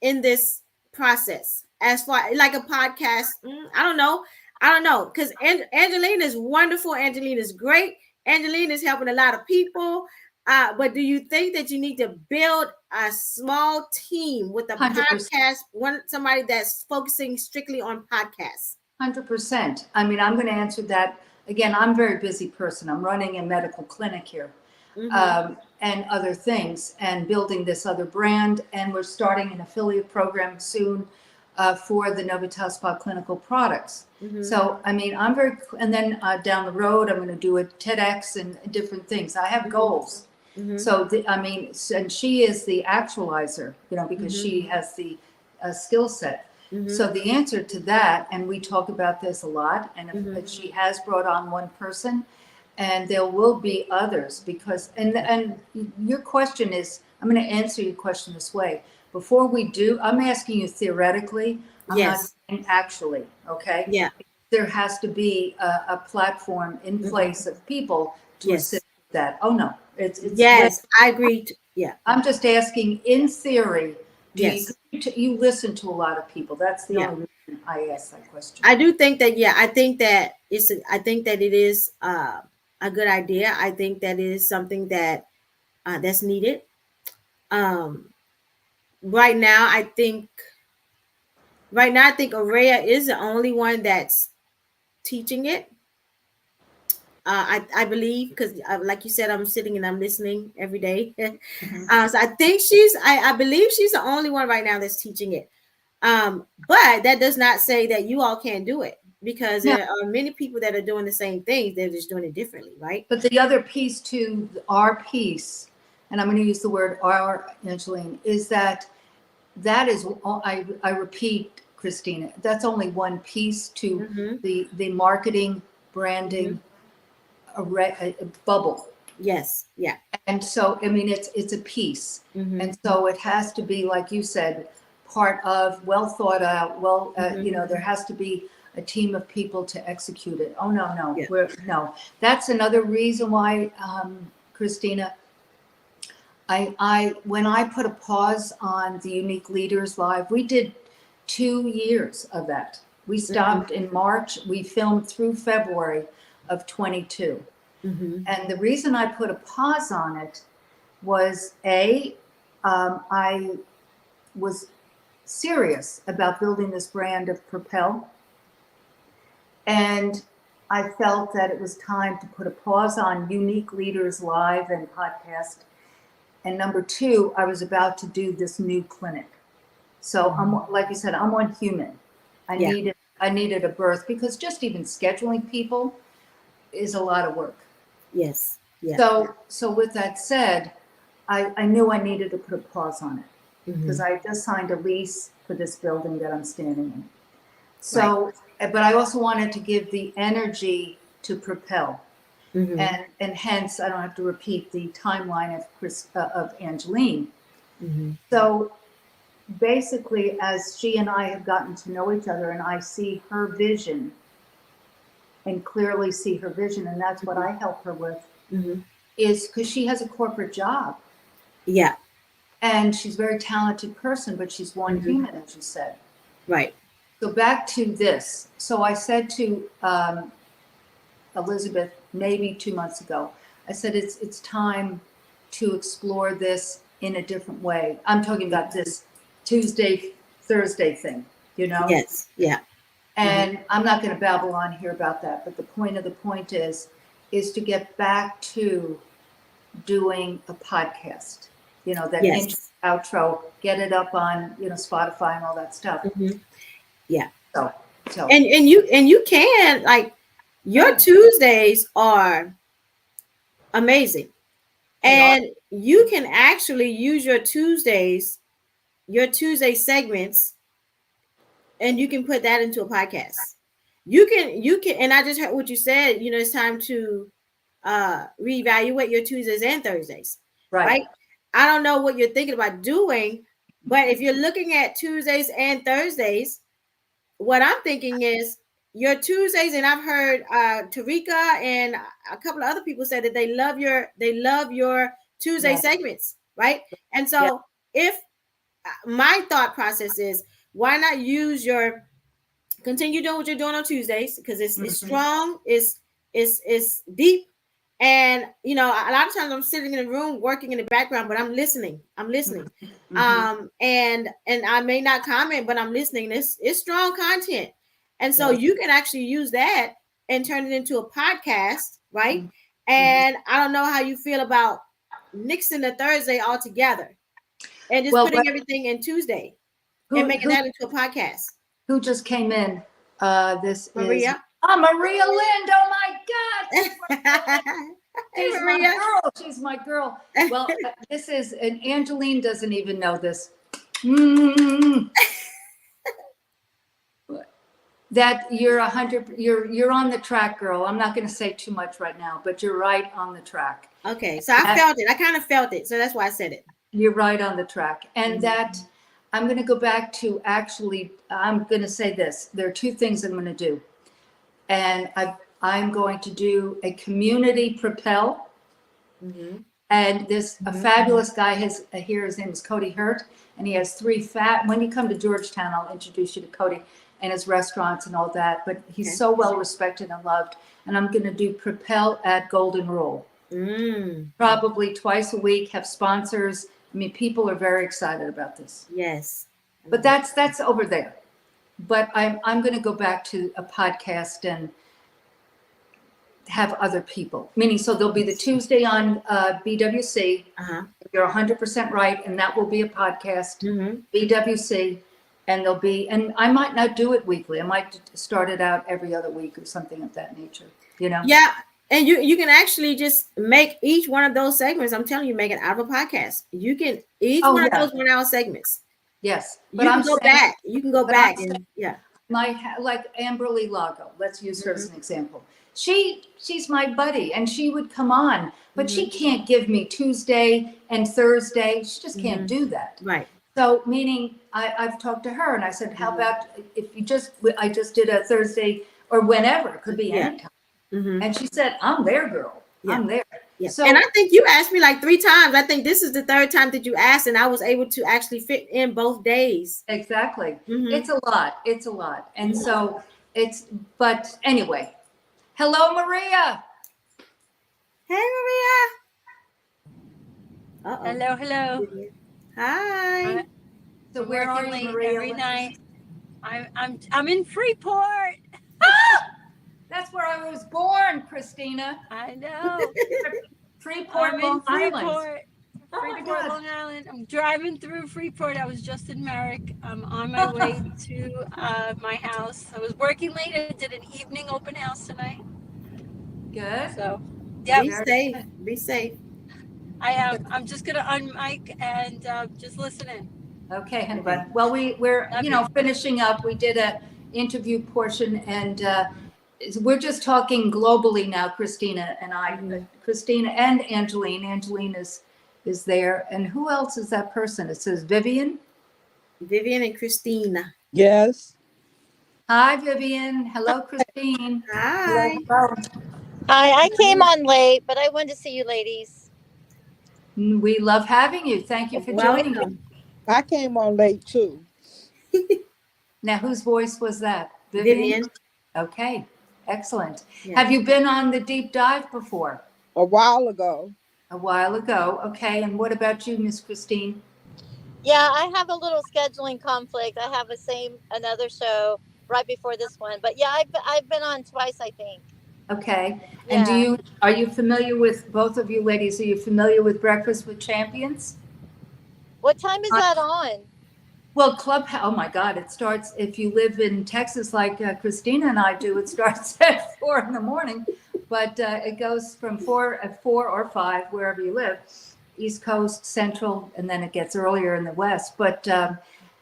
in this process, as far like a podcast? I don't know, because Angeline is wonderful, Angeline is great, Angeline is helping a lot of people, but do you think that you need to build a small team with a 100%. podcast, somebody that's focusing strictly on podcasts? 100%. I'm going to answer that. Again, I'm a very busy person. I'm running a medical clinic here. And other things, and building this other brand. And we're starting an affiliate program soon for the Novitas Spa clinical products. So, I'm very, and then down the road, I'm going to do a TEDx and different things. I have goals. So, and she is the actualizer, because she has the skill set. So the answer to that, and we talk about this a lot, and she has brought on one person, and there will be others because, and your question is, I'm going to answer your question this way. Before we do, I'm asking you theoretically. I'm not Yes. saying actually, okay? Yeah. There has to be a platform in place of people to Yes. assist with that. Oh, no, it's Yes, I agree. Yeah. I'm just asking in theory, do Yes. you listen to a lot of people? That's the Yeah. only reason I asked that question. I do think that, yeah, I think that it is a good idea. I think that it is something that that's needed. Um, right now, I think Araya is the only one that's teaching it. I believe, because like you said, I'm sitting and I'm listening every day. So I think I believe she's the only one right now that's teaching it. But that does not say that you all can't do it, because No. there are many people that are doing the same things. They're just doing it differently, right? But the other piece to our piece, and I'm going to use the word our, Angeline, is that is, I repeat, Christina, that's only one piece to Mm-hmm. the marketing, branding, a bubble. Yes. Yeah. And so, I mean, it's a piece. Mm-hmm. And so it has to be, like you said, part of well thought out, there has to be a team of people to execute it. Oh, no, Yeah. no. That's another reason why, Christina, when I put a pause on the Unique Leaders Live, we did 2 years of that. We stopped in March. We filmed through February of 22. Mm-hmm. And the reason I put a pause on it was I was serious about building this brand of Propel. And I felt that it was time to put a pause on Unique Leaders Live and podcast. And number two, I was about to do this new clinic. So I'm, like you said, I'm one human. I needed a birth, because just even scheduling people is a lot of work. Yes. Yeah. So with that said, I knew I needed to put a pause on it, because I just signed a lease for this building that I'm standing in. So, but I also wanted to give the energy to Propel. And hence I don't have to repeat the timeline of Angeline. So basically, as she and I have gotten to know each other, and I see her vision and clearly see her vision, and that's what I help her with, is because she has a corporate job. Yeah. And she's a very talented person, but she's one human, as you said. Right. So back to this. So I said to Elizabeth, maybe 2 months ago, I said, it's time to explore this in a different way. I'm talking about this Tuesday, Thursday thing, Yes. Yeah. And I'm not going to babble on here about that. But the point is to get back to doing a podcast, that intro, outro, get it up on, Spotify and all that stuff. Yeah. So. And you can, like, your Tuesdays are amazing. And you can actually use your Tuesday segments, and you can put that into a podcast. You can, and I just heard what you said, it's time to reevaluate your Tuesdays and Thursdays. Right? I don't know what you're thinking about doing, but if you're looking at Tuesdays and Thursdays, what I'm thinking is your Tuesdays, and I've heard Tarika and a couple of other people say that they love your Tuesday segments, right? And so if my thought process is, why not continue doing what you're doing on Tuesdays, because it's strong, it's deep, and a lot of times I'm sitting in a room working in the background, but I'm listening. And I may not comment, but I'm listening. It's strong content, and so you can actually use that and turn it into a podcast, right? And I don't know how you feel about nixing the Thursday altogether and just putting everything in Tuesday and making that into a podcast. Who just came in? This Maria. is Maria Lind. Oh my God. She's my girl. She's my girl. Well, this is, and Angeline doesn't even know this. that you're on the track, girl. I'm not going to say too much right now, but you're right on the track. Okay, so I felt it. I kind of felt it, so that's why I said it. You're right on the track. And that I'm going to go back to actually, I'm going to say this. There are two things I'm going to do. And I'm going to do a community Propel. And there's a fabulous guy here. His name is Cody Hurt. And he has when you come to Georgetown, I'll introduce you to Cody and his restaurants and all that. But he's so well respected and loved. And I'm going to do Propel at Golden Rule. Probably twice a week, have sponsors. I mean, people are very excited about this. Yes. But that's over there. But I'm going to go back to a podcast and have other people. Meaning, so there'll be the Tuesday on BWC. You're 100% right, and that will be a podcast. BWC, and and I might not do it weekly. I might start it out every other week or something of that nature. You know? Yeah. And you can actually just make each one of those segments. I'm telling you, make it out of a podcast. You can one of those 1 hour segments. Yes, but you can go back and like Amberly Lago. Let's use her as an example. She's my buddy, and she would come on, but she can't give me Tuesday and Thursday. She just can't do that. Right. So meaning I've talked to her and I said, how about if I just did a Thursday or whenever, it could be anytime. And she said, I'm there, girl. I'm there. Yeah. So, and I think you asked me like 3 times. I think this is the 3rd time that you asked, and I was able to actually fit in both days. Exactly. It's a lot. It's a lot. And so but anyway. Hello, Maria. Hey, Maria. Hello, hello. Hi. So we're on late every night. I'm in Freeport. That's where I was born, Christina. I know. Freeport, Long Island. Freeport, Long Island. I'm driving through Freeport. I was just in Merrick. I'm on my way to my house. I was working late. I did an evening open house tonight. Good. So, yeah. Be safe. I am. I'm just gonna unmic and just listen in. Okay, honey bun. Well, we're finishing up. We did a interview portion, and we're just talking globally now, Christina and I. Christina and Angeline. Angeline is there. And who else is that person? It says Vivian. Vivian and Christina. Yes. Hi, Vivian. Hello, Christine. Hi. Hello. Hi, I came on late, but I wanted to see you ladies. We love having you. Thank you for joining us. I came on late too. Now, whose voice was that? Vivian. Okay, excellent. Yeah. Have you been on the deep dive before? A while ago. A while ago. Okay, and what about you, Miss Christine? Yeah, I have a little scheduling conflict. I have another show right before this one, but yeah, I've been on twice, I think. Okay, and are you familiar with, both of you ladies, are you familiar with Breakfast with Champions? What time is that on? Well, Clubhouse, oh my God, it starts, if you live in Texas like Christina and I do, it starts at 4 a.m, but it goes from 4 or 5, wherever you live, East Coast, Central, and then it gets earlier in the West, but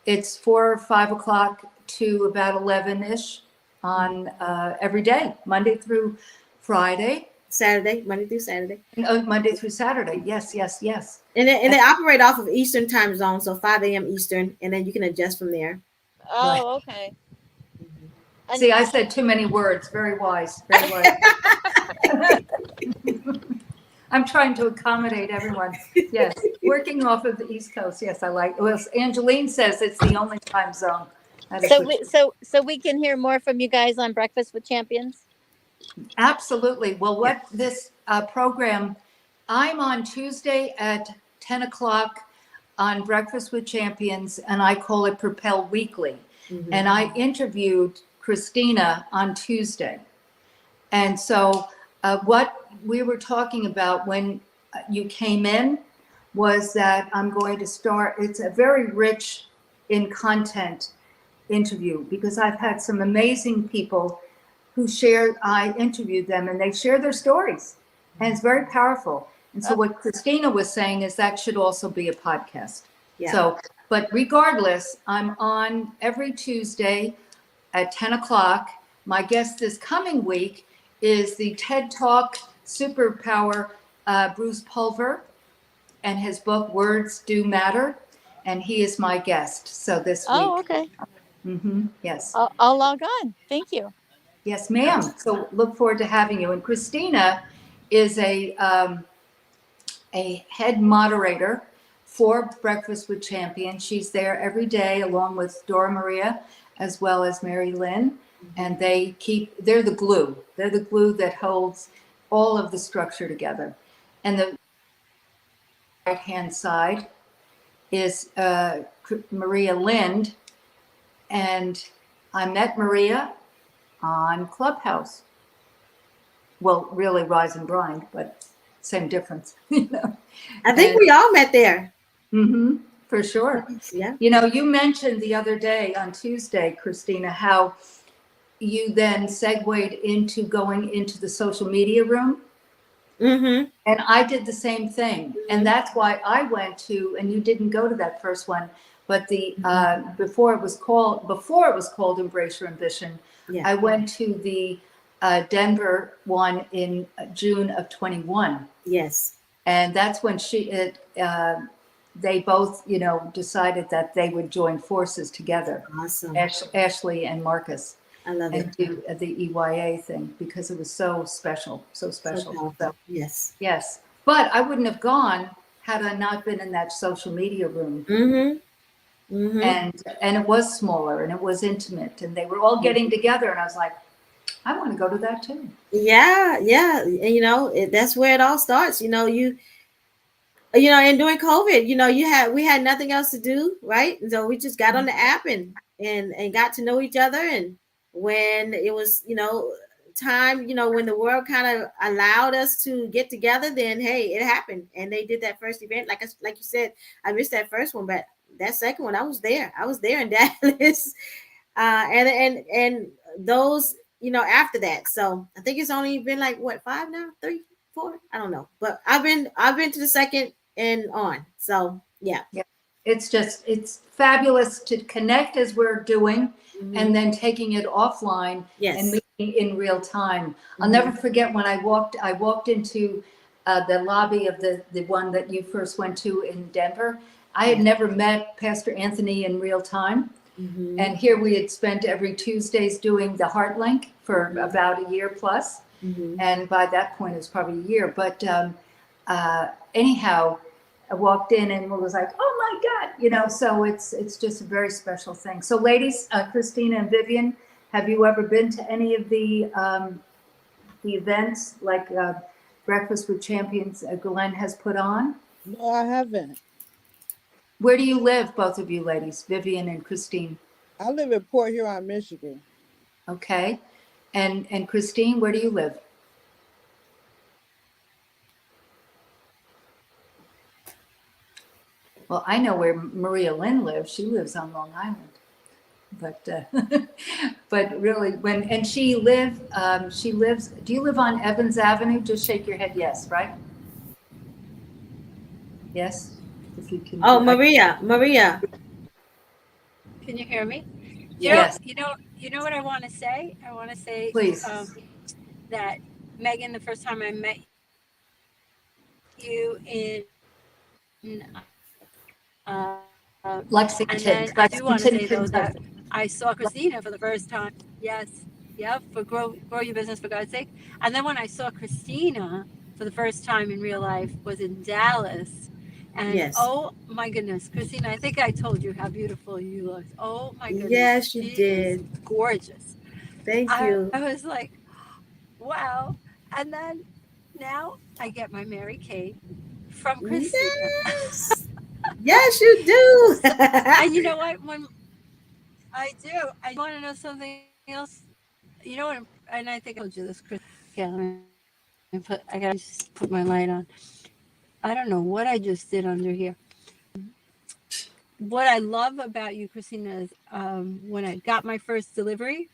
it's 4 or 5 o'clock to about 11-ish on every day, Monday through Friday. Saturday, Monday through Saturday. Monday through Saturday, yes. And they operate off of Eastern time zone, so 5 a.m. Eastern, and then you can adjust from there. Oh, okay. See, I said too many words. Very wise. Very wise. I'm trying to accommodate everyone. Yes, working off of the East Coast. Yes, I like. Well, Angeline says it's the only time zone. So we can hear more from you guys on Breakfast with Champions? Absolutely. Well, what this program, I'm on Tuesday at 10 o'clock on Breakfast with Champions, and I call it Propel Weekly. And I interviewed Christina on Tuesday. And so what we were talking about when you came in was that I'm going to start, it's a very rich in content interview, because I've had some amazing people who I interviewed them, and they share their stories, and it's very powerful. And so what Christina was saying is that should also be a podcast. Yeah. So, but regardless, I'm on every Tuesday at 10 o'clock. My guest this coming week is the TED Talk superpower Bruce Pulver, and his book Words Do Matter, and he is my guest. So this Oh, week, okay. yes, I'll log on. Thank you. yes, ma'am. So look forward to having you. And Christina is a head moderator for Breakfast with Champions. She's there every day along with Dora Maria as well as Mary Lynn. And they're the glue. They're the glue that holds all of the structure together. And the right-hand side is Maria Lind. And I met Maria on Clubhouse. Well, really Rise and Grind, but same difference. I think we all met there. For sure. Yeah. You mentioned the other day on Tuesday, Christina, how you then segued into going into the social media room. And I did the same thing. And that's why I went to, and you didn't go to that first one, but the before it was called Embrace Your Ambition, I went to the Denver one in June of 21. Yes. And that's when they both, decided that they would join forces together. Awesome. Ashley and Marcus. I love it. And do the EYA thing because it was so special, so special. So, yes. yes. But I wouldn't have gone had I not been in that social media room. And it was smaller and it was intimate and they were all getting together and I was like, I want to go to that too. Yeah. And, that's where it all starts. And during COVID, we had nothing else to do, right? So we just got on the app and got to know each other. And when it was, time, when the world kind of allowed us to get together, then hey, it happened. And they did that first event. Like you said, I missed that first one, but that second one, I was there in Dallas. And those, after that. So I think it's only been like 5 now, 3, 4, I don't know. But I've been to the second and on. So yeah. It's fabulous to connect as we're doing and then taking it offline and meeting in real time. I'll never forget when I walked into the lobby of the one that you first went to in Denver. I had never met Pastor Anthony in real time. And here we had spent every Tuesdays doing the Heart Link for about a year plus. And by that point, it was probably a year. But anyhow, I walked in and was like, oh my God, so it's just a very special thing. So ladies, Christina and Vivian, have you ever been to any of the events like Breakfast with Champions Glenn has put on? No, I haven't. Where do you live, both of you ladies, Vivian and Christine? I live in Port Huron, Michigan. Okay. And Christine, where do you live? Well, I know where Maria Lynn lives. She lives on Long Island. But but really, she lives, do you live on Evans Avenue? Just shake your head yes, right? Yes? If you can. Oh, Maria. Can you hear me? Yes. You know what I want to say? I want to say Please. That Megan, the first time I met you in Lexington. And then I do want to say though that I saw Christina for the first time. Yes. Yep. For grow your business for God's sake. And then when I saw Christina for the first time in real life was in Dallas. And oh my goodness, Christina, I think I told you how beautiful you look. Oh my goodness. Yes, you did. Is gorgeous. Thank you. I was like, wow. And then now I get my Mary Kate from Christina. Yes, yes you do. And you know what? When I do, I want to know something else. You know what? And I think I told you this, Chris. Yeah, I gotta just put my light on. I don't know what I just did under here. What I love about you, Christina, is when I got my first delivery,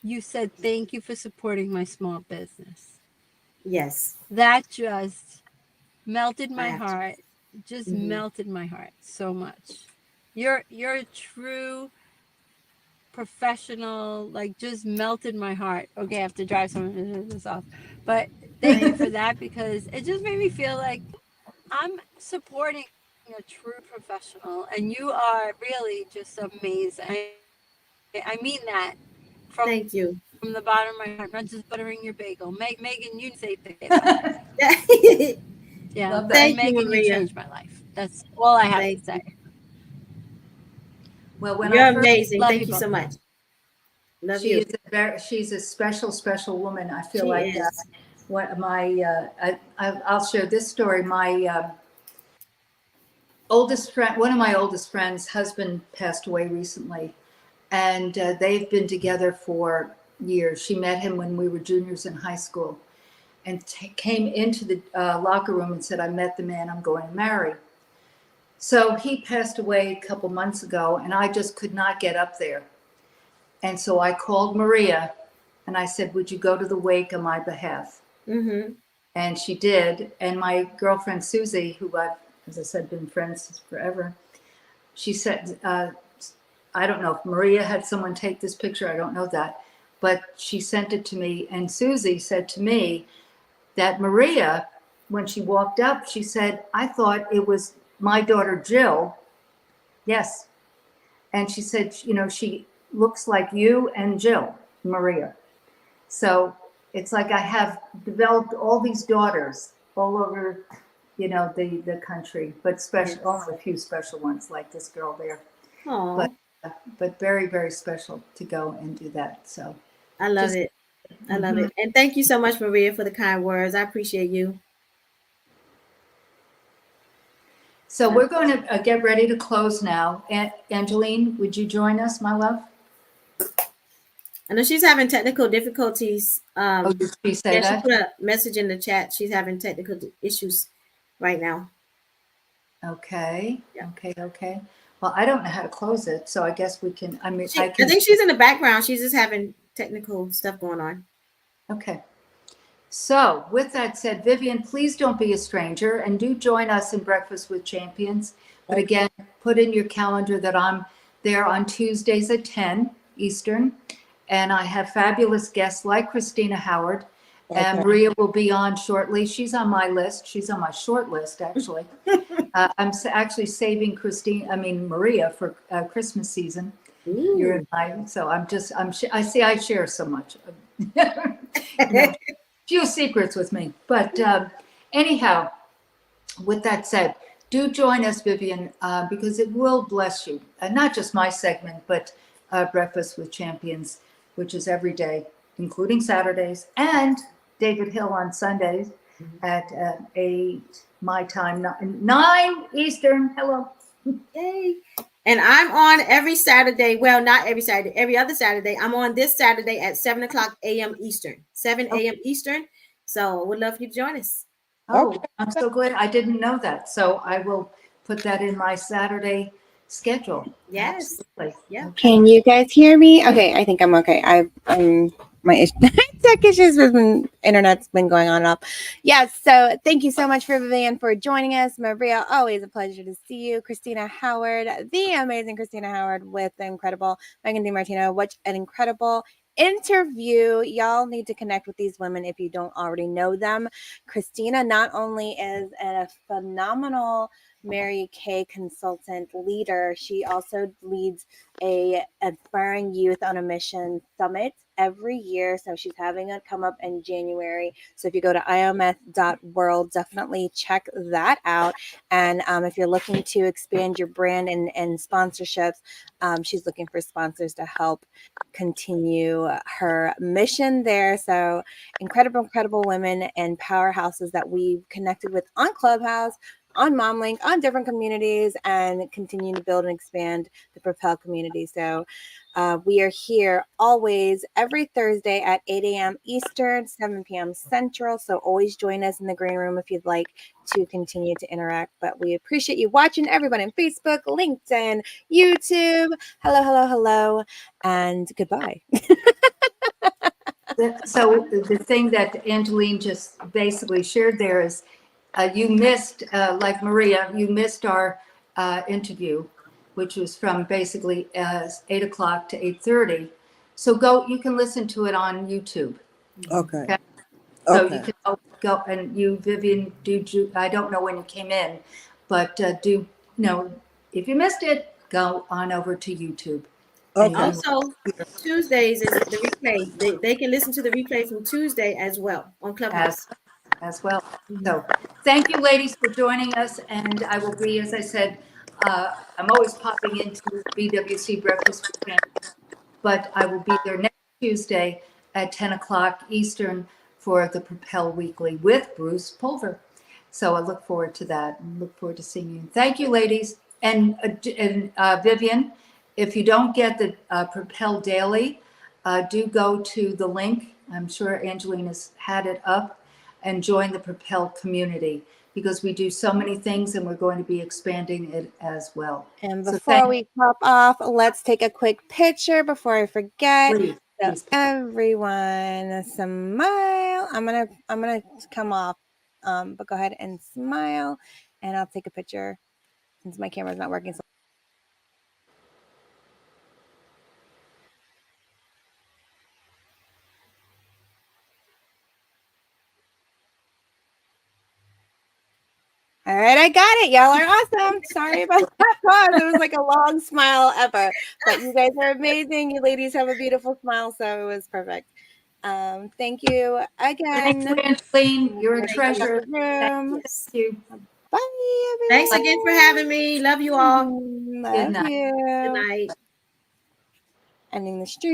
you said, thank you for supporting my small business. Yes. That just melted my heart. Melted my heart so much. You're a true professional, like just melted my heart. Okay, I have to drive some of this off. But thank you for that, because it just made me feel like I'm supporting a true professional, and you are really just amazing. I mean that from Thank you. the bottom of my heart, not just buttering your bagel. Megan, you say that. Yeah, Love that. and Thank you, Megan, you Maria. changed my life. That's all I have Thank to say. Well, when You're I first, amazing. Love Thank you you both. so much. Love she you. is she's a special woman. I feel She like is. what my I'll share this story. My oldest friend, one of my oldest friends' husband passed away recently, and they've been together for years. She met him when we were juniors in high school, and came into the locker room and said, "I met the man I'm going to marry." So he passed away a couple months ago, and I just could not get up there. And so I called Maria, and I said, "Would you go to the wake on my behalf?" Mm-hmm. And she did. And my girlfriend Susie, who I've, as I said, been friends since forever, she said, I don't know if Maria had someone take this picture, I don't know that, but she sent it to me. And Susie said to me that Maria, when she walked up, she said, "I thought it was my daughter Jill." Yes. And she said, "You know, she looks like you and Jill, Maria." So it's like I have developed all these daughters all over, you know, the country, but special, only a few special ones like this girl there. Oh, But very, very special to go and do that. So I love just it. I love it. And thank you so much, Maria, for the kind words. I appreciate you. so we're going to get ready to close now. Angeline, would you join us, my love? I know she's having technical difficulties. Oh, did she say Yeah, she that? put a message in the chat. She's having technical issues right now. Okay. Yeah. Okay. Well, I don't know how to close it, so I guess we can. I mean, I I can. think she's in the background. She's just having technical stuff going on. Okay. So, with that said, Vivian, please don't be a stranger and do join us in Breakfast with Champions. But again, put in your calendar that I'm there on Tuesdays at 10 Eastern. And I have fabulous guests like Christina Howard. And Maria will be on shortly. She's on my list. She's on my short list, actually. I'm actually saving Maria for Christmas season. Ooh. You're in my, so I see I share so much. You know, few secrets with me. But anyhow, with that said, do join us, Vivian, because it will bless you. And not just my segment, but Breakfast with Champions, which is every day, including Saturdays, and David Hill on Sundays at 8 my time, 9 Eastern. Hello. Yay. And I'm on every Saturday. Well, not every Saturday, every other Saturday. I'm on this Saturday at 7 o'clock a.m. Eastern, 7 a.m. Eastern. So would love you to join us. Oh, I'm so glad. I didn't know that. So I will put that in my Saturday schedule. Yes. Absolutely. Yeah. Can you guys hear me? Okay, I think I'm okay. I'm my tech issues with internet's been going on and off. Yes, so thank you so much for Vivian for joining us. Maria, always a pleasure to see you. Christina Howard, the amazing Christina Howard with the incredible Megan DiMartino. What an incredible interview. Y'all need to connect with these women if you don't already know them. Christina not only is a phenomenal Mary Kay consultant leader, she also leads a Inspiring Youth on a Mission Summit every year. So she's having it come up in January. So if you go to IOMF.world, definitely check that out. And if you're looking to expand your brand and sponsorships, she's looking for sponsors to help continue her mission there. So incredible women and powerhouses that we've connected with on Clubhouse, on MomLink, on different communities, and continue to build and expand the Propel community. So we are here always every Thursday at 8 a.m. Eastern, 7 p.m. Central. So always join us in the green room if you'd like to continue to interact. But we appreciate you watching, everyone on Facebook, LinkedIn, YouTube. Hello, and goodbye. So the thing that Angeline just basically shared there is you missed, like Maria, you missed our interview which was from basically 8 o'clock to 8:30. So you can listen to it on YouTube. Okay. Okay. So you Okay. can go, and you, Vivian, I don't know when you came in, but if you missed it, go on over to YouTube. And you Okay. can Also, Tuesdays is the replay. They can listen to the replay from Tuesday as well on Clubhouse. as well. So thank you, ladies, for joining us. And I will be, as I said, I'm always popping into BWC Breakfast with Champions, but I will be there next Tuesday at 10 o'clock Eastern for the Propel Weekly with Bruce Pulver. So I look forward to that and look forward to seeing you. Thank you, ladies. And Vivian, if you don't get the Propel Daily, do go to the link. I'm sure Angelina's had it up, and join the Propel community, because we do so many things and we're going to be expanding it as well. And So before we pop off, let's take a quick picture before I forget. please, So please. everyone smile. I'm gonna come off, but go ahead and smile, and I'll take a picture since my camera's not working. All right, I got it. Y'all are awesome. Sorry about that pause. It was like a long smile ever, but you guys are amazing. You ladies have a beautiful smile, so it was perfect. Thank you again. Thank you, Angeline. You're a treasure. Room. Thank you. Bye, everyone. Thanks again for having me. Love you all. Love night. you. Good night. Ending the stream.